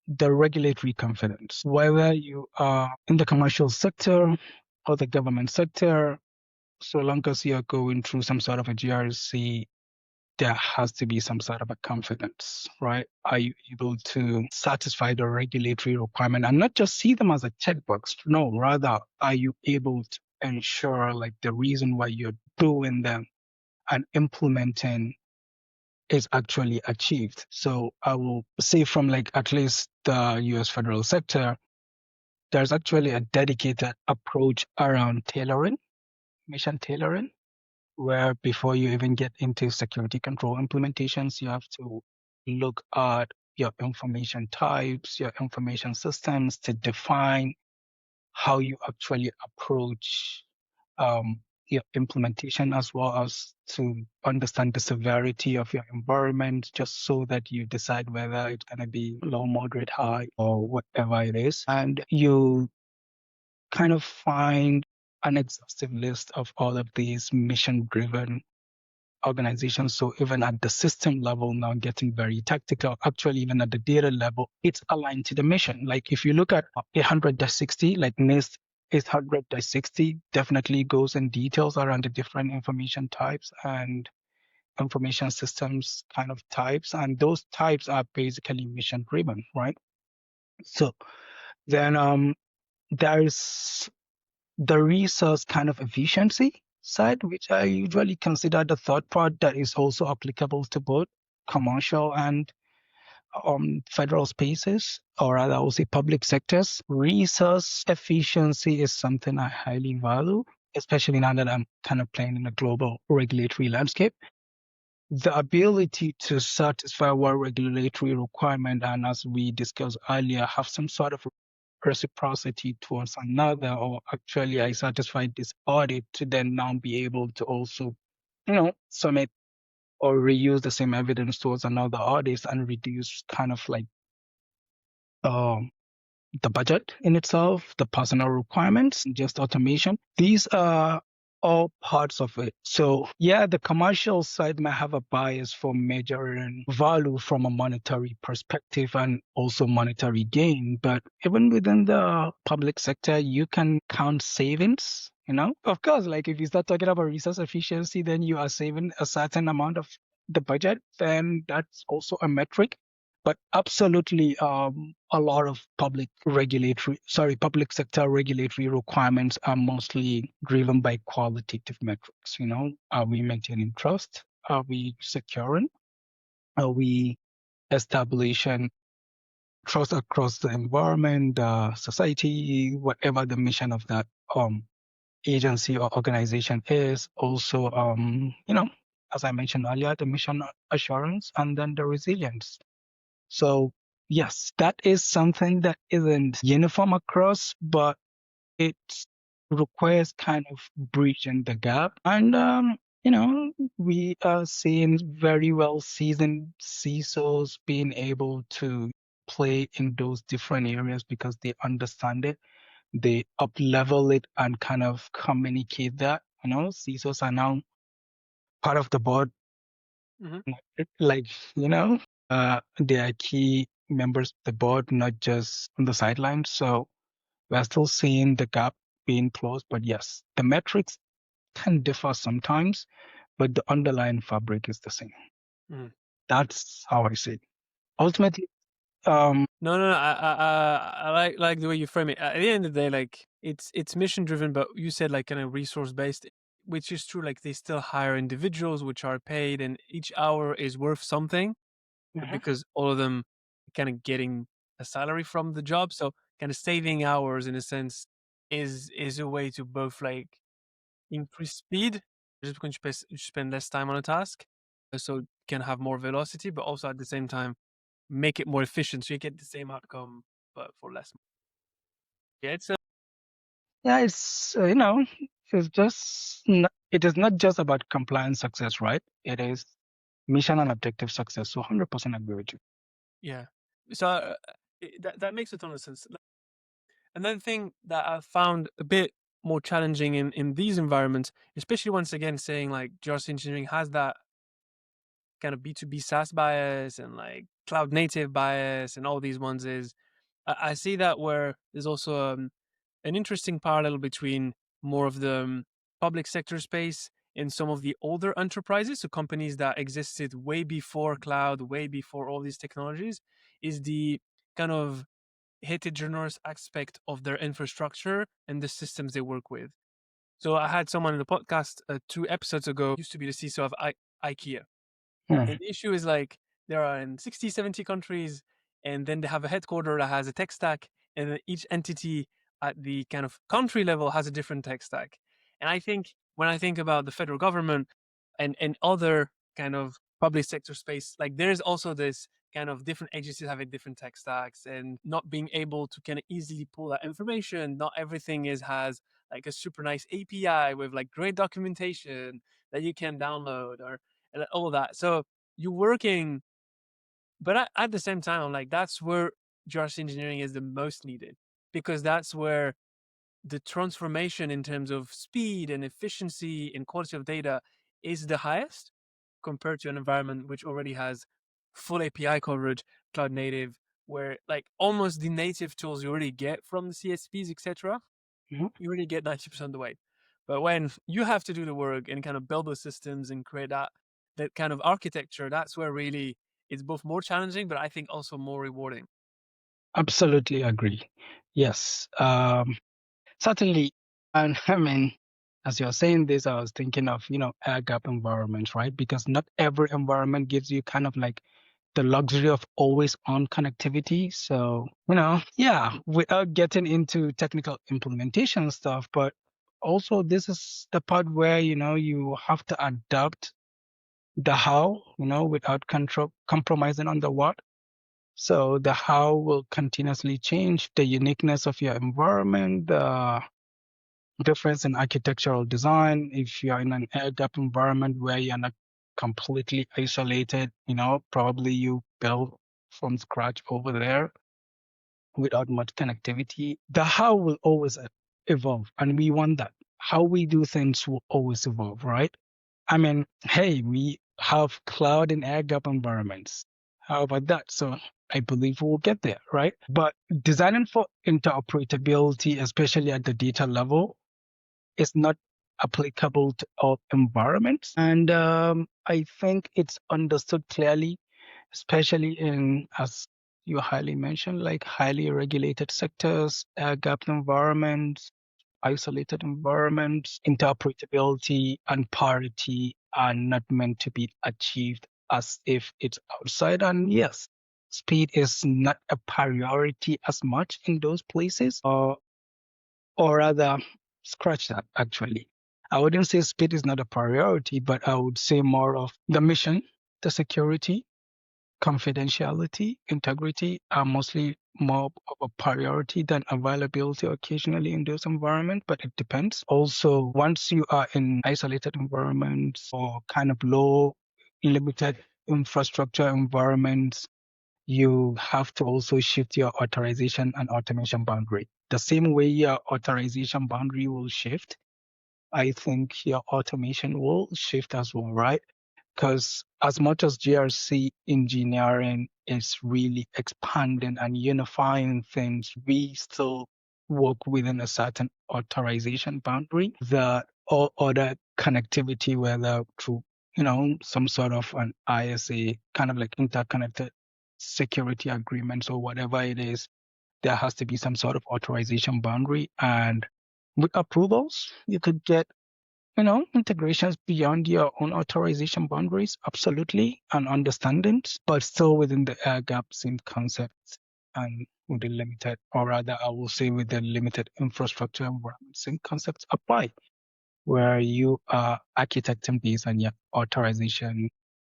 the regulatory confidence. Whether you are in the commercial sector or the government sector, so long as you're going through some sort of a GRC, there has to be some sort of a confidence, right? Are you able to satisfy the regulatory requirement and not just see them as a checkbox? No, rather, are you able to ensure like the reason why you're doing them and implementing is actually achieved? So I will say from like at least the US federal sector, there's actually a dedicated approach around tailoring, mission tailoring, where before you even get into security control implementations, you have to look at your information types, your information systems to define how you actually approach your implementation, as well as to understand the severity of your environment, just so that you decide whether it's going to be low, moderate, high, or whatever it is. And you kind of find an exhaustive list of all of these mission driven organizations. So even at the system level, now getting very tactical, actually, even at the data level, it's aligned to the mission. Like if you look at 800-60, like NIST 800-60 definitely goes in details around the different information types and information systems kind of types. And those types are basically mission driven, right? So then there's the resource kind of efficiency side, which I usually consider the third part that is also applicable to both commercial and federal spaces, or rather, I would say public sectors. Resource efficiency is something I highly value, especially now that I'm kind of playing in a global regulatory landscape. The ability to satisfy one regulatory requirement and, as we discussed earlier, have some sort of reciprocity towards another, or actually I satisfied this audit to then now be able to also, submit or reuse the same evidence towards another audit and reduce kind of like um the budget in itself, the personal requirements, just automation. These are all parts of it. So yeah, the commercial side might have a bias for measuring value from a monetary perspective and also monetary gain. But even within the public sector, you can count savings. Of course, like if you start talking about resource efficiency, then you are saving a certain amount of the budget, then that's also a metric. But absolutely, a lot of public sector regulatory requirements are mostly driven by qualitative metrics. Are we maintaining trust? Are we securing? Are we establishing trust across the environment, society, whatever the mission of that agency or organization is? Also, as I mentioned earlier, the mission assurance and then the resilience. So yes, that is something that isn't uniform across, but it requires kind of bridging the gap. And we are seeing very well seasoned CISOs being able to play in those different areas because they understand it. They up level it and kind of communicate that. CISOs are now part of the board, like, they are key members of the board, not just on the sidelines. So we're still seeing the gap being closed. But yes, the metrics can differ sometimes, but the underlying fabric is the same. Mhm. That's how I see it. Ultimately, No. I like the way you frame it. At the end of the day, like it's mission driven, but you said like kind of resource based, which is true. Like they still hire individuals which are paid, and each hour is worth something mhm. because all of them kind of getting a salary from the job. So kind of saving hours in a sense is a way to both like increase speed just because you spend less time on a task, so you can have more velocity, but also at the same time make it more efficient so you get the same outcome but for less. Yeah, it's Yeah, it is not just about compliance success, right? It is mission and objective success. So 100% agree with you. yeah. So that makes a ton of sense. Another thing that I found a bit more challenging in these environments, especially once again saying like GRC engineering has that kind of B2B SaaS bias and like cloud native bias and all these ones is I see that where there's also an interesting parallel between more of the public sector space and some of the older enterprises, so companies that existed way before cloud, way before all these technologies, is the kind of heterogeneous aspect of their infrastructure and the systems they work with. So I had someone in the podcast 2 episodes ago, used to be the CISO of IKEA. Hmm. And the issue is like they are in 60, 70 countries, and then they have a headquarter that has a tech stack, and then each entity at the kind of country level has a different tech stack. And I think when I think about the federal government and other kind of public sector space, like there's also this kind of different agencies having different tech stacks and not being able to kind of easily pull that information. Not everything has like a super nice API with like great documentation that you can download or and all that. So you're working, but at the same time, I'm like, that's where GRC engineering is the most needed because that's where the transformation in terms of speed and efficiency and quality of data is the highest compared to an environment which already has full API coverage, cloud native, where like almost the native tools you already get from the CSPs, etc., Mhm. you already get 90% of the way. But when you have to do the work and kind of build those systems and create that kind of architecture, that's where really it's both more challenging, but I think also more rewarding. Absolutely agree. Yes, certainly. And I mean, as you're saying this, I was thinking of, air gap environments, right? Because not every environment gives you kind of like the luxury of always on connectivity. So, yeah, without getting into technical implementation stuff, but also this is the part where, you have to adapt the how, without compromising on the what. So the how will continuously change the uniqueness of your environment, the difference in architectural design. If you're in an air gap environment where you're not completely isolated, probably you build from scratch over there without much connectivity. The how will always evolve, and we want that. How we do things will always evolve, right? I mean, hey, we have cloud and air gap environments. How about that? So I believe we'll get there, right? But designing for interoperability, especially at the data level, is not applicable to all environments. And I think it's understood clearly, especially in, as you highly mentioned, like highly regulated sectors, air gap environments, isolated environments. Interoperability and parity are not meant to be achieved as if it's outside. And yes, speed is not a priority as much in those places, or rather, scratch that actually. I wouldn't say speed is not a priority, but I would say more of the mission, the security, confidentiality, integrity are mostly more of a priority than availability occasionally in those environments, but it depends. Also, once you are in isolated environments or kind of low, limited infrastructure environments, you have to also shift your authorization and automation boundary. The same way your authorization boundary will shift, I think your automation will shift as well, right? Because as much as GRC engineering is really expanding and unifying things, we still work within a certain authorization boundary that all other connectivity, whether through, some sort of an ISA, kind of like interconnected security agreements or whatever it is, there has to be some sort of authorization boundary. And with approvals, you could get integrations beyond your own authorization boundaries, absolutely, and understandings, but still within the air gap same concepts and with the limited, or rather, I will say with the limited infrastructure environment, same concepts apply, where you are architecting based on your authorization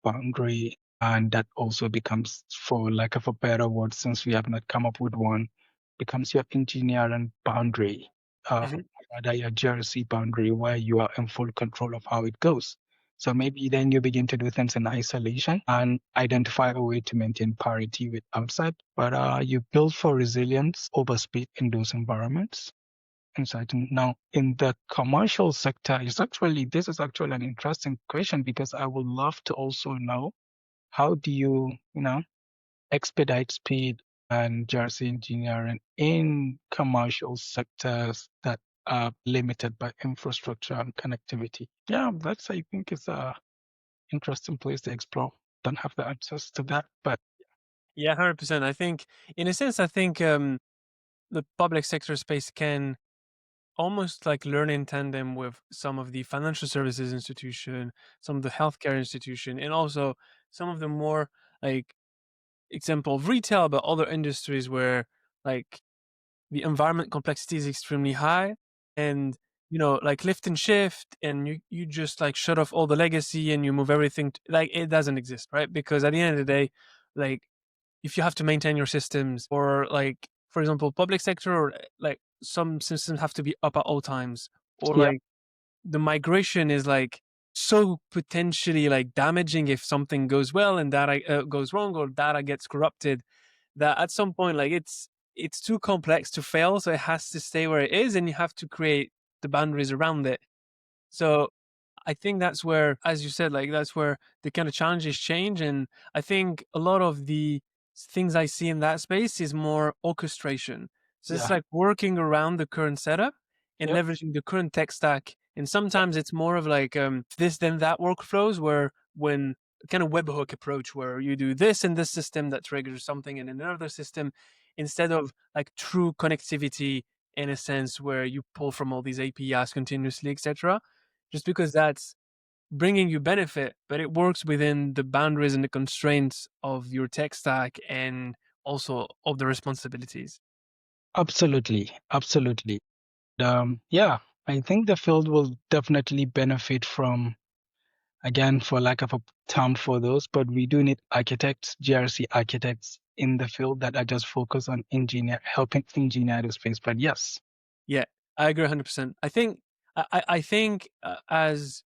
boundary. And that also becomes, for lack of a better word, since we have not come up with one, becomes your engineering boundary, Mhm. rather your GRC boundary, where you are in full control of how it goes. So maybe then you begin to do things in isolation and identify a way to maintain parity with outside, but you build for resilience over speed in those environments. insight. Now, in the commercial sector, this is actually an interesting question because I would love to also know how do you, expedite speed and GRC engineering in commercial sectors that are limited by infrastructure and connectivity. Yeah, that's I think is a interesting place to explore. Don't have the answers to that, but Yeah, 100%. I think, in a sense, the public sector space can almost like learn in tandem with some of the financial services institution, some of the healthcare institution, and also some of the more like example of retail, but other industries where like the environment complexity is extremely high, and like lift and shift, and you just like shut off all the legacy and you move everything like it doesn't exist, right? Because at the end of the day, like if you have to maintain your systems, or like for example public sector, or like some systems have to be up at all times, or yeah, like the migration is like so potentially like damaging if something goes well and data goes wrong, or data gets corrupted, that at some point like it's too complex to fail, so it has to stay where it is and you have to create the boundaries around it. So I think that's where, as you said, like that's where the kind of challenges change. And I think a lot of the things I see in that space is more orchestration. So it's yeah, like working around the current setup and yep, leveraging the current tech stack. And sometimes it's more of like this then that workflows, where when kind of webhook approach, where you do this in this system that triggers something in another system, instead of like true connectivity in a sense where you pull from all these APIs continuously, etc. Just because that's bringing you benefit, but it works within the boundaries and the constraints of your tech stack and also of the responsibilities. absolutely, absolutely. Yeah, I think the field will definitely benefit from, again, for lack of a term for those, but we do need architects, GRC architects in the field that are just focused on helping engineer the space. But yes, Yeah, I agree 100%. I think as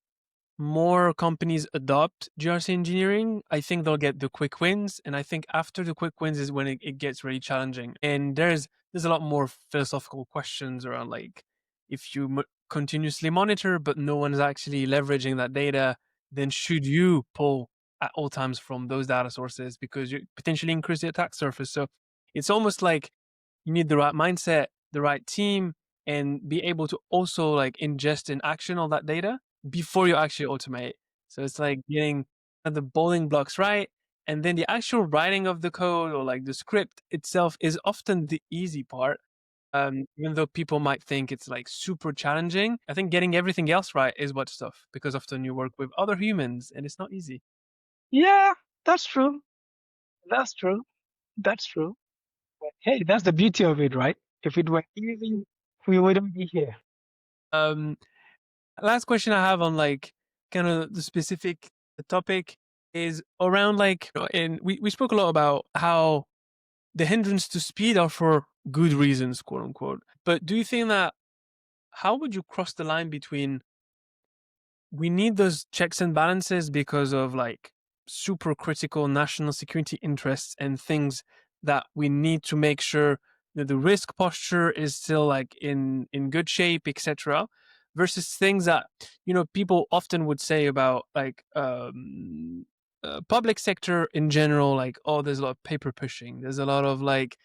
more companies adopt GRC engineering, I think they'll get the quick wins. And I think after the quick wins is when it gets really challenging. And there's a lot more philosophical questions around like if you continuously monitor, but no one is actually leveraging that data, then should you pull at all times from those data sources because you potentially increase the attack surface. So it's almost like you need the right mindset, the right team, and be able to also like ingest and action all that data before you actually automate. So it's like getting the building blocks right. And then the actual writing of the code or like the script itself is often the easy part. Even though people might think it's like super challenging, I think getting everything else right is what's tough because often you work with other humans and it's not easy. yeah, that's true. That's true. That's true. But hey, that's the beauty of it, right? If it were easy, we wouldn't be here. Um, Last question I have on like kind of the specific topic is around like, and we spoke a lot about how the hindrance to speed are for good reasons, quote unquote. But do you think that how would you cross the line between we need those checks and balances because of like super critical national security interests and things that we need to make sure that the risk posture is still like in good shape, etc., versus things that people often would say about like public sector in general, like, oh, there's a lot of paper pushing, there's a lot of like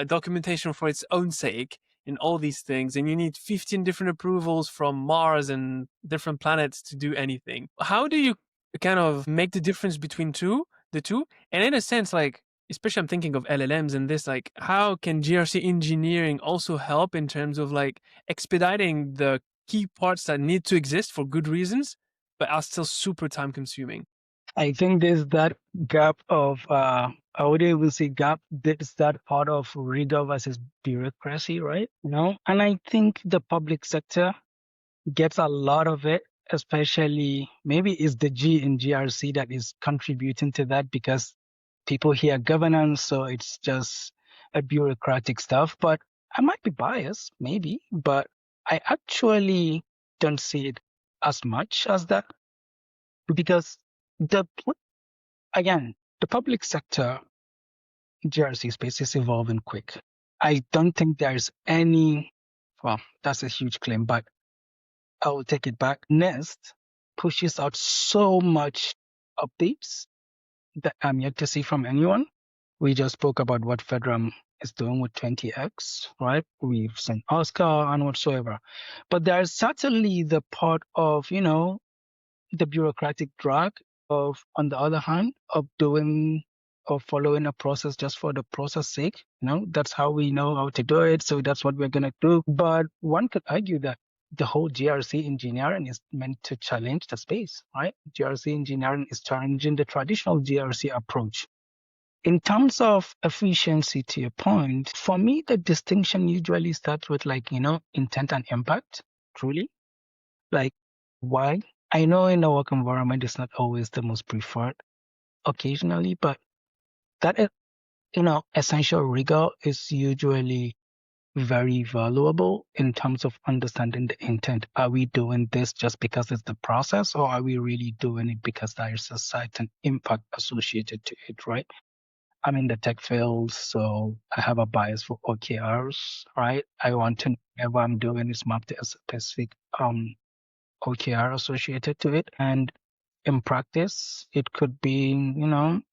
documentation for its own sake and all these things, and you need 15 different approvals from Mars and different planets to do anything. How do you kind of make the difference between the two? And in a sense, like, especially I'm thinking of LLMs and this, like, how can GRC engineering also help in terms of like expediting the key parts that need to exist for good reasons, but are still super time consuming? I think there's that gap of, I would even say gap, there's that part of rigor versus bureaucracy, right? And I think the public sector gets a lot of it, especially maybe it's the G in GRC that is contributing to that because people hear governance, so it's just a bureaucratic stuff. But I might be biased, maybe, but I actually don't see it as much as that because again, the public sector GRC space is evolving quick. I don't think there's any Well, that's a huge claim, but I will take it back. Nest pushes out so much updates that I'm yet to see from anyone. We just spoke about what FedRAM is doing with 20x, right? We've seen Oscar and whatsoever. But there's certainly the part of, the bureaucratic drag of, on the other hand, of doing or following a process just for the process sake. That's how we know how to do it. So that's what we're going to do. But one could argue that the whole GRC engineering is meant to challenge the space, right? GRC engineering is challenging the traditional GRC approach. In terms of efficiency, to your point, for me, the distinction usually starts with intent and impact, truly. Like, why? I know in the work environment, it's not always the most preferred occasionally, but that, essential rigor is usually very valuable in terms of understanding the intent. Are we doing this just because it's the process, or are we really doing it because there is a certain impact associated to it, right? I'm in the tech field, so I have a bias for OKRs, right? I want to know whatever I'm doing is mapped to a specific OKR associated to it. And in practice, it could be,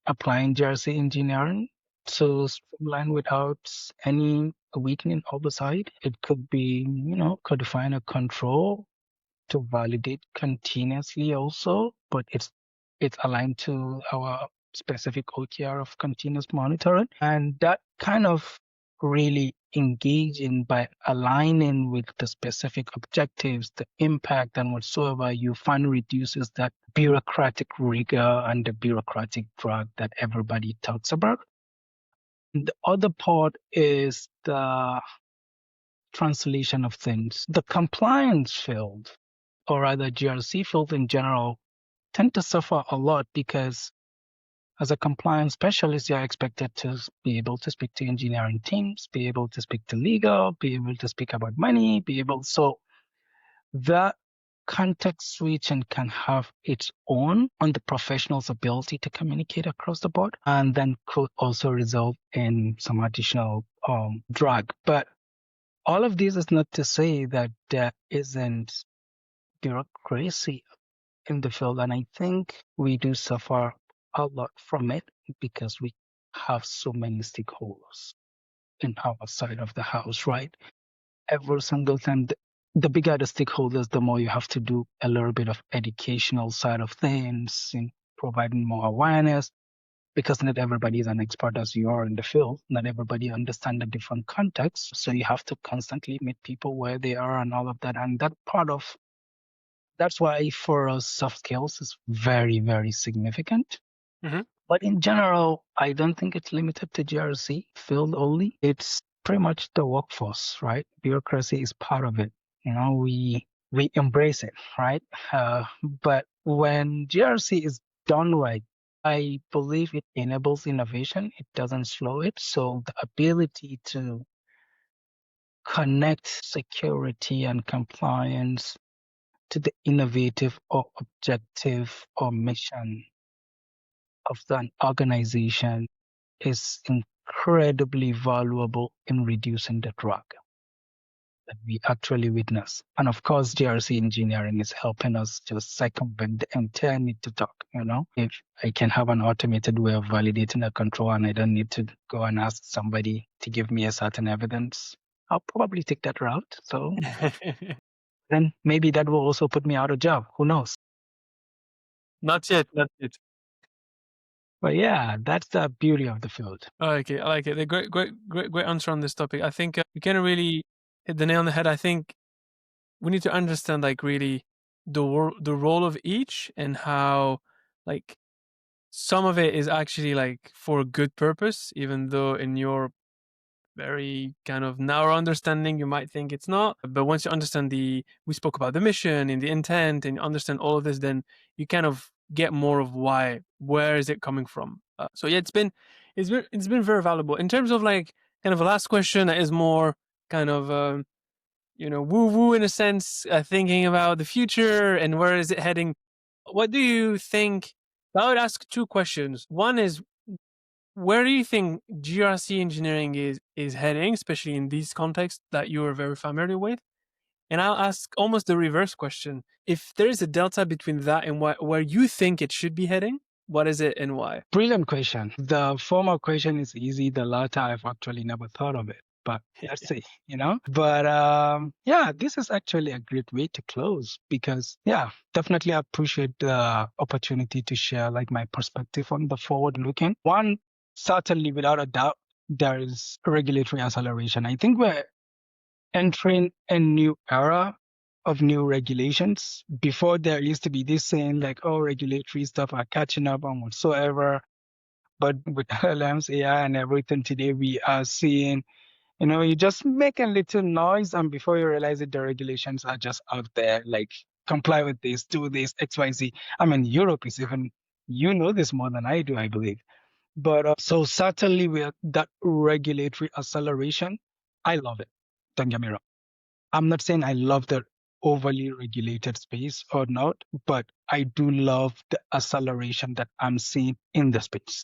applying GRC engineering to streamline without any weakening oversight. It could be, codifying a control to validate continuously also, but it's aligned to our specific OKR of continuous monitoring. And that kind of really engaging by aligning with the specific objectives, the impact and whatsoever you find reduces that bureaucratic rigor and the bureaucratic drag that everybody talks about. The other part is the translation of things. The compliance field, or rather GRC field in general, tend to suffer a lot because as a compliance specialist, you're expected to be able to speak to engineering teams, be able to speak to legal, be able to speak about money, so that context switching can have its own on the professional's ability to communicate across the board, and then could also result in some additional drag. But all of this is not to say that there isn't bureaucracy in the field, and I think we do suffer a lot from it because we have so many stakeholders in our side of the house, right? Every single time, the bigger the stakeholders, the more you have to do a little bit of educational side of things in providing more awareness, because not everybody is an expert as you are in the field. Not everybody understands the different contexts. So you have to constantly meet people where they are and all of that. And that's why for us, soft skills is very, very significant. Mm-hmm. But in general, I don't think it's limited to GRC field only. It's pretty much the workforce, right? Bureaucracy is part of it. We embrace it, right? But when GRC is done right, I believe it enables innovation. It doesn't slow it. So the ability to connect security and compliance to the innovative or objective or mission of an organization is incredibly valuable in reducing the drag that we actually witness. And of course, GRC engineering is helping us to circumvent the entire need to talk. If I can have an automated way of validating a control and I don't need to go and ask somebody to give me a certain evidence, I'll probably take that route. So then maybe that will also put me out of job. Who knows? Not yet, not yet. But yeah, that's the beauty of the field. I like it. I like it. A great answer on this topic. I think you can really hit the nail on the head. I think we need to understand really the role of each, and how some of it is actually for a good purpose, even though in your very kind of narrow understanding you might think it's not. But once you understand we spoke about the mission and the intent, and you understand all of this, then you kind of get more of where is it coming from. So yeah, it's been very valuable. In terms of kind of a last question that is more kind of woo woo in a sense, thinking about the future and where is it heading. What do you think? I would ask two questions. One is, where do you think GRC engineering is heading, especially in these contexts that you are very familiar with? And I'll ask almost the reverse question. If there is a delta between that and where you think it should be heading, what is it and why? Brilliant question. The former question is easy. The latter, I've actually never thought of it. But let's see, But yeah, this is actually a great way to close because, yeah, definitely I appreciate the opportunity to share like my perspective on the forward looking. One, certainly without a doubt, there is regulatory acceleration. I think we're entering a new era of new regulations. Before there used to be this saying like, oh, regulatory stuff are catching up and whatsoever. But with LLMs, AI, and everything today, we are seeing, you just make a little noise, and before you realize it, the regulations are just out there, like comply with this, do this, XYZ. I mean, Europe is even, this more than I do, I believe. But so certainly with that regulatory acceleration, I love it. Don't get me wrong. I'm not saying I love the overly regulated space or not, but I do love the acceleration that I'm seeing in the space.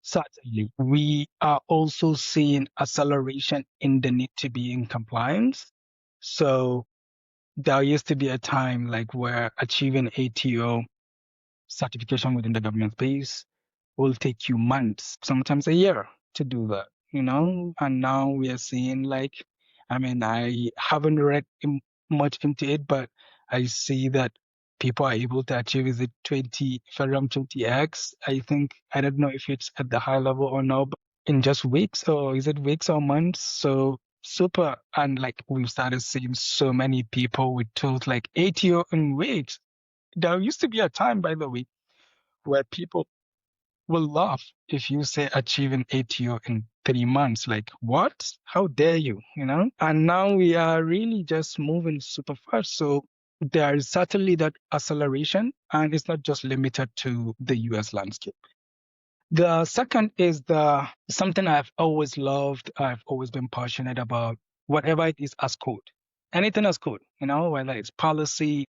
Certainly, we are also seeing acceleration in the need to be in compliance. So there used to be a time like where achieving ATO certification within the government space will take you months, sometimes a year to do that, And now we are seeing like, I mean, I haven't read much into it, but I see that people are able to achieve is it 20 Federal 20x. I think I don't know if it's at the high level or not, but in just weeks, or is it weeks or months? So super, and like we've started seeing so many people with tools like ATO in weeks. There used to be a time, by the way, where people will laugh if you say achieve an ATO in 3 months. Like, what? How dare you? And now we are really just moving super fast. So there is certainly that acceleration, and it's not just limited to the US landscape. The second is the something I've always loved, I've always been passionate about, whatever it is as code. Anything as code, whether it's policy,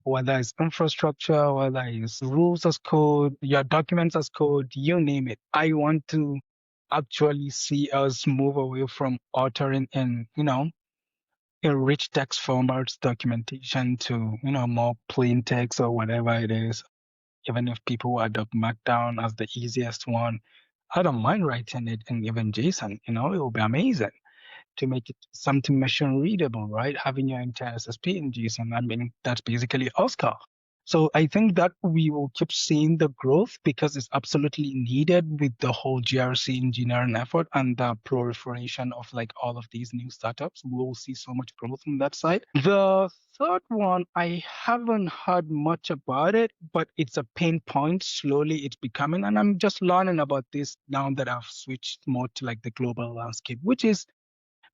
whether it's infrastructure, whether it's rules as code, your documents as code, you name it. I want to actually see us move away from authoring in rich text formats documentation to, more plain text or whatever it is. Even if people adopt Markdown as the easiest one, I don't mind writing it in even JSON, it will be amazing to make it something machine readable, right? Having your entire SSP in JSON. I mean, that's basically Oscar. So I think that we will keep seeing the growth because it's absolutely needed with the whole GRC engineering effort and the proliferation of like all of these new startups. We'll see so much growth on that side. The third one, I haven't heard much about it, but it's a pain point. Slowly it's becoming, and I'm just learning about this now that I've switched more to like the global landscape, which is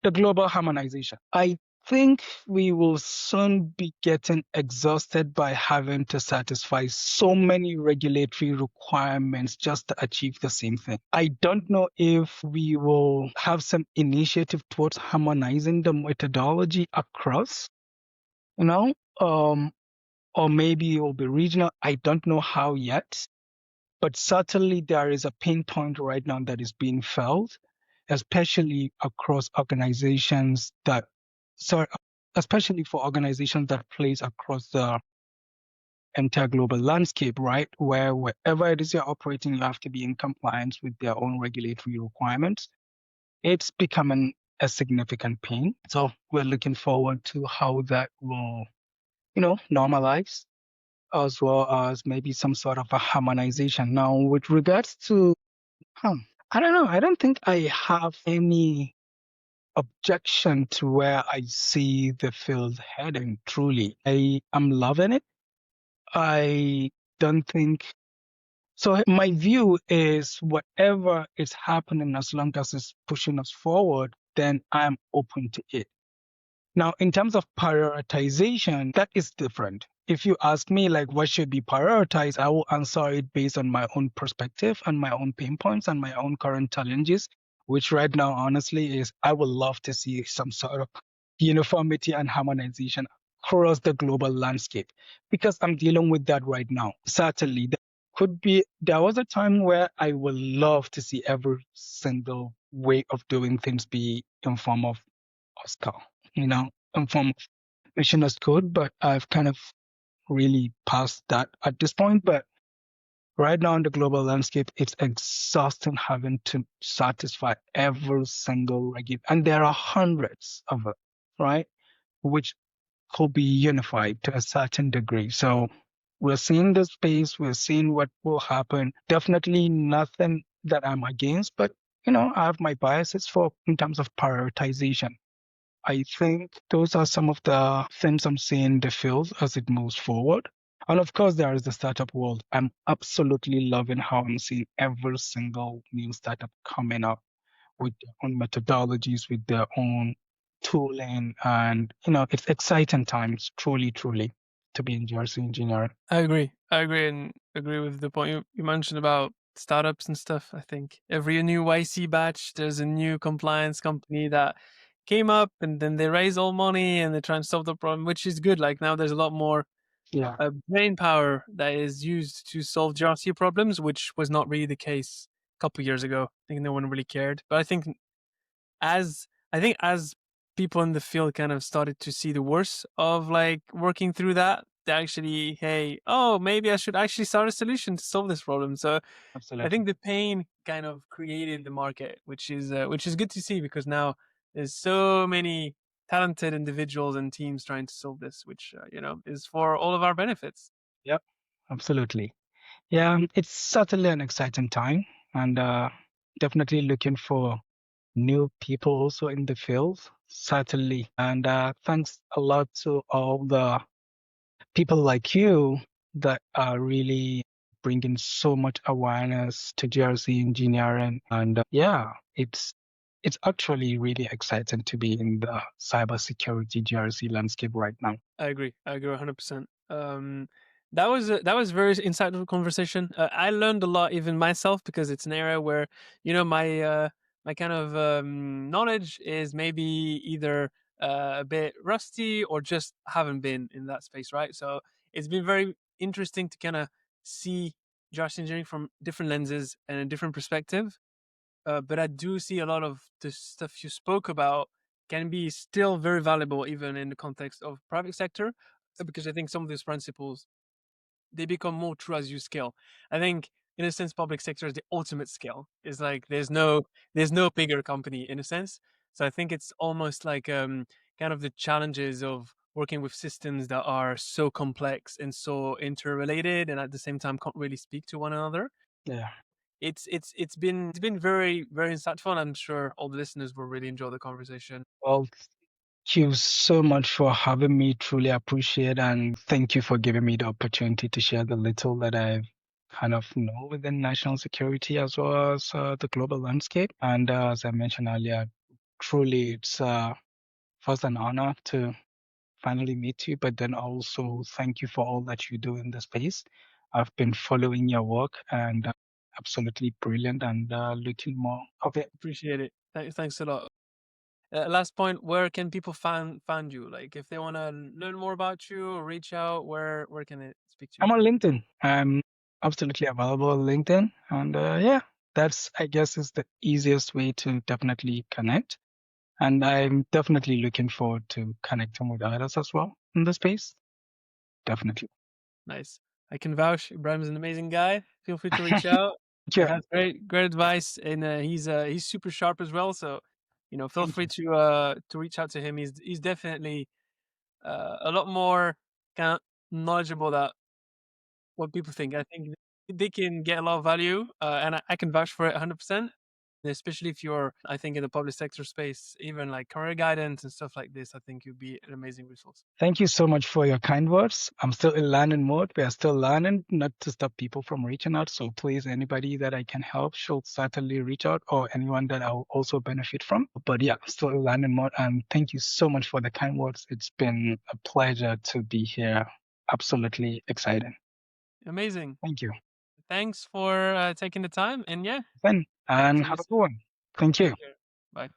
the global harmonization. I think we will soon be getting exhausted by having to satisfy so many regulatory requirements just to achieve the same thing. I don't know if we will have some initiative towards harmonizing the methodology across, or maybe it will be regional. I don't know how yet, but certainly there is a pain point right now that is being felt, especially across organizations that, sorry, especially for organizations that plays across the entire global landscape, right? Where wherever it is you're operating, you have to be in compliance with their own regulatory requirements. It's becoming a significant pain. So we're looking forward to how that will, normalize, as well as maybe some sort of a harmonization. Now, with regards to, I don't know. I don't think I have any objection to where I see the field heading. Truly, I am loving it. I don't think so. My view is whatever is happening, as long as it's pushing us forward, then I'm open to it. Now, in terms of prioritization, that is different. If you ask me, like, what should be prioritized, I will answer it based on my own perspective and my own pain points and my own current challenges, which right now, honestly, is I would love to see some sort of uniformity and harmonization across the global landscape because I'm dealing with that right now. Certainly, could be there was a time where I would love to see every single way of doing things be in form of Oscar, in form of machine as code, but I've kind of really past that at this point. But right now in the global landscape, it's exhausting having to satisfy every single regulation. And there are hundreds of it, right? Which could be unified to a certain degree. So we're seeing the space, we're seeing what will happen. Definitely nothing that I'm against, but I have my biases for in terms of prioritization. I think those are some of the things I'm seeing in the field as it moves forward. And of course, there is the startup world. I'm absolutely loving how I'm seeing every single new startup coming up with their own methodologies, with their own tooling. And, it's exciting times, truly, truly, to be in GRC engineering. I agree. I agree and agree with the point you mentioned about startups and stuff. I think every new YC batch, there's a new compliance company that came up and then they raise all money and they try and solve the problem, which is good. Like now there's a lot more Yeah, brain power that is used to solve GRC problems, which was not really the case a couple years ago. I think no one really cared. But as people in the field kind of started to see the worst of like working through that, they actually, hey, oh, maybe I should actually start a solution to solve this problem. So I absolutely. think the pain kind of created the market, which is good to see because now there's so many talented individuals and teams trying to solve this, which is for all of our benefits. Yep, absolutely. Yeah, it's certainly an exciting time and definitely looking for new people also in the field, certainly. And thanks a lot to all the people like you that are really bringing so much awareness to GRC engineering. And yeah, it's actually really exciting to be in the cybersecurity GRC landscape right now. I agree. I agree 100%. That was a very insightful conversation. I learned a lot even myself because it's an area where my kind of knowledge is maybe either a bit rusty or just haven't been in that space, right? So it's been very interesting to kind of see Josh engineering from different lenses and a different perspective. But I do see a lot of the stuff you spoke about can be still very valuable even in the context of private sector, because I think some of these principles they become more true as you scale. I think in a sense public sector is the ultimate scale. It's like there's no bigger company in a sense. So I think it's almost like kind of the challenges of working with systems that are so complex and so interrelated and at the same time can't really speak to one another. Yeah. It's been very very insightful. And I'm sure all the listeners will really enjoy the conversation. Well, thank you so much for having me. Truly appreciate and thank you for giving me the opportunity to share the little that I've kind of know within national security as well as the global landscape. And as I mentioned earlier, truly it's first an honor to finally meet you, but then also thank you for all that you do in the space. I've been following your work and absolutely brilliant and looking more of it. Appreciate it. Thanks a lot. Last point: where can people find you? Like if they want to learn more about you or reach out, where can they speak to you? I'm on LinkedIn. I'm absolutely available on LinkedIn. And yeah, that's, I guess, is the easiest way to definitely connect. And I'm definitely looking forward to connecting with others as well in the space. Definitely. Nice. I can vouch. Ibrahim is an amazing guy. Feel free to reach out. He Yeah, has great advice, and he's super sharp as well. So, feel thank free you. to reach out to him. He's definitely a lot more kind of knowledgeable that what people think. I think they can get a lot of value, and I can vouch for it 100%. Especially if you're, I think, in the public sector space, even like career guidance and stuff like this, I think you'd be an amazing resource. Thank you so much for your kind words. I'm still in learning mode. We are still learning, not to stop people from reaching out. So please, anybody that I can help should certainly reach out, or anyone that I'll also benefit from. But yeah, still in learning mode. And thank you so much for the kind words. It's been a pleasure to be here. Absolutely exciting. Amazing. Thank you. Thanks for taking the time. And yeah, Then, and see you have a soon. good one. Thank you. Take care. Bye.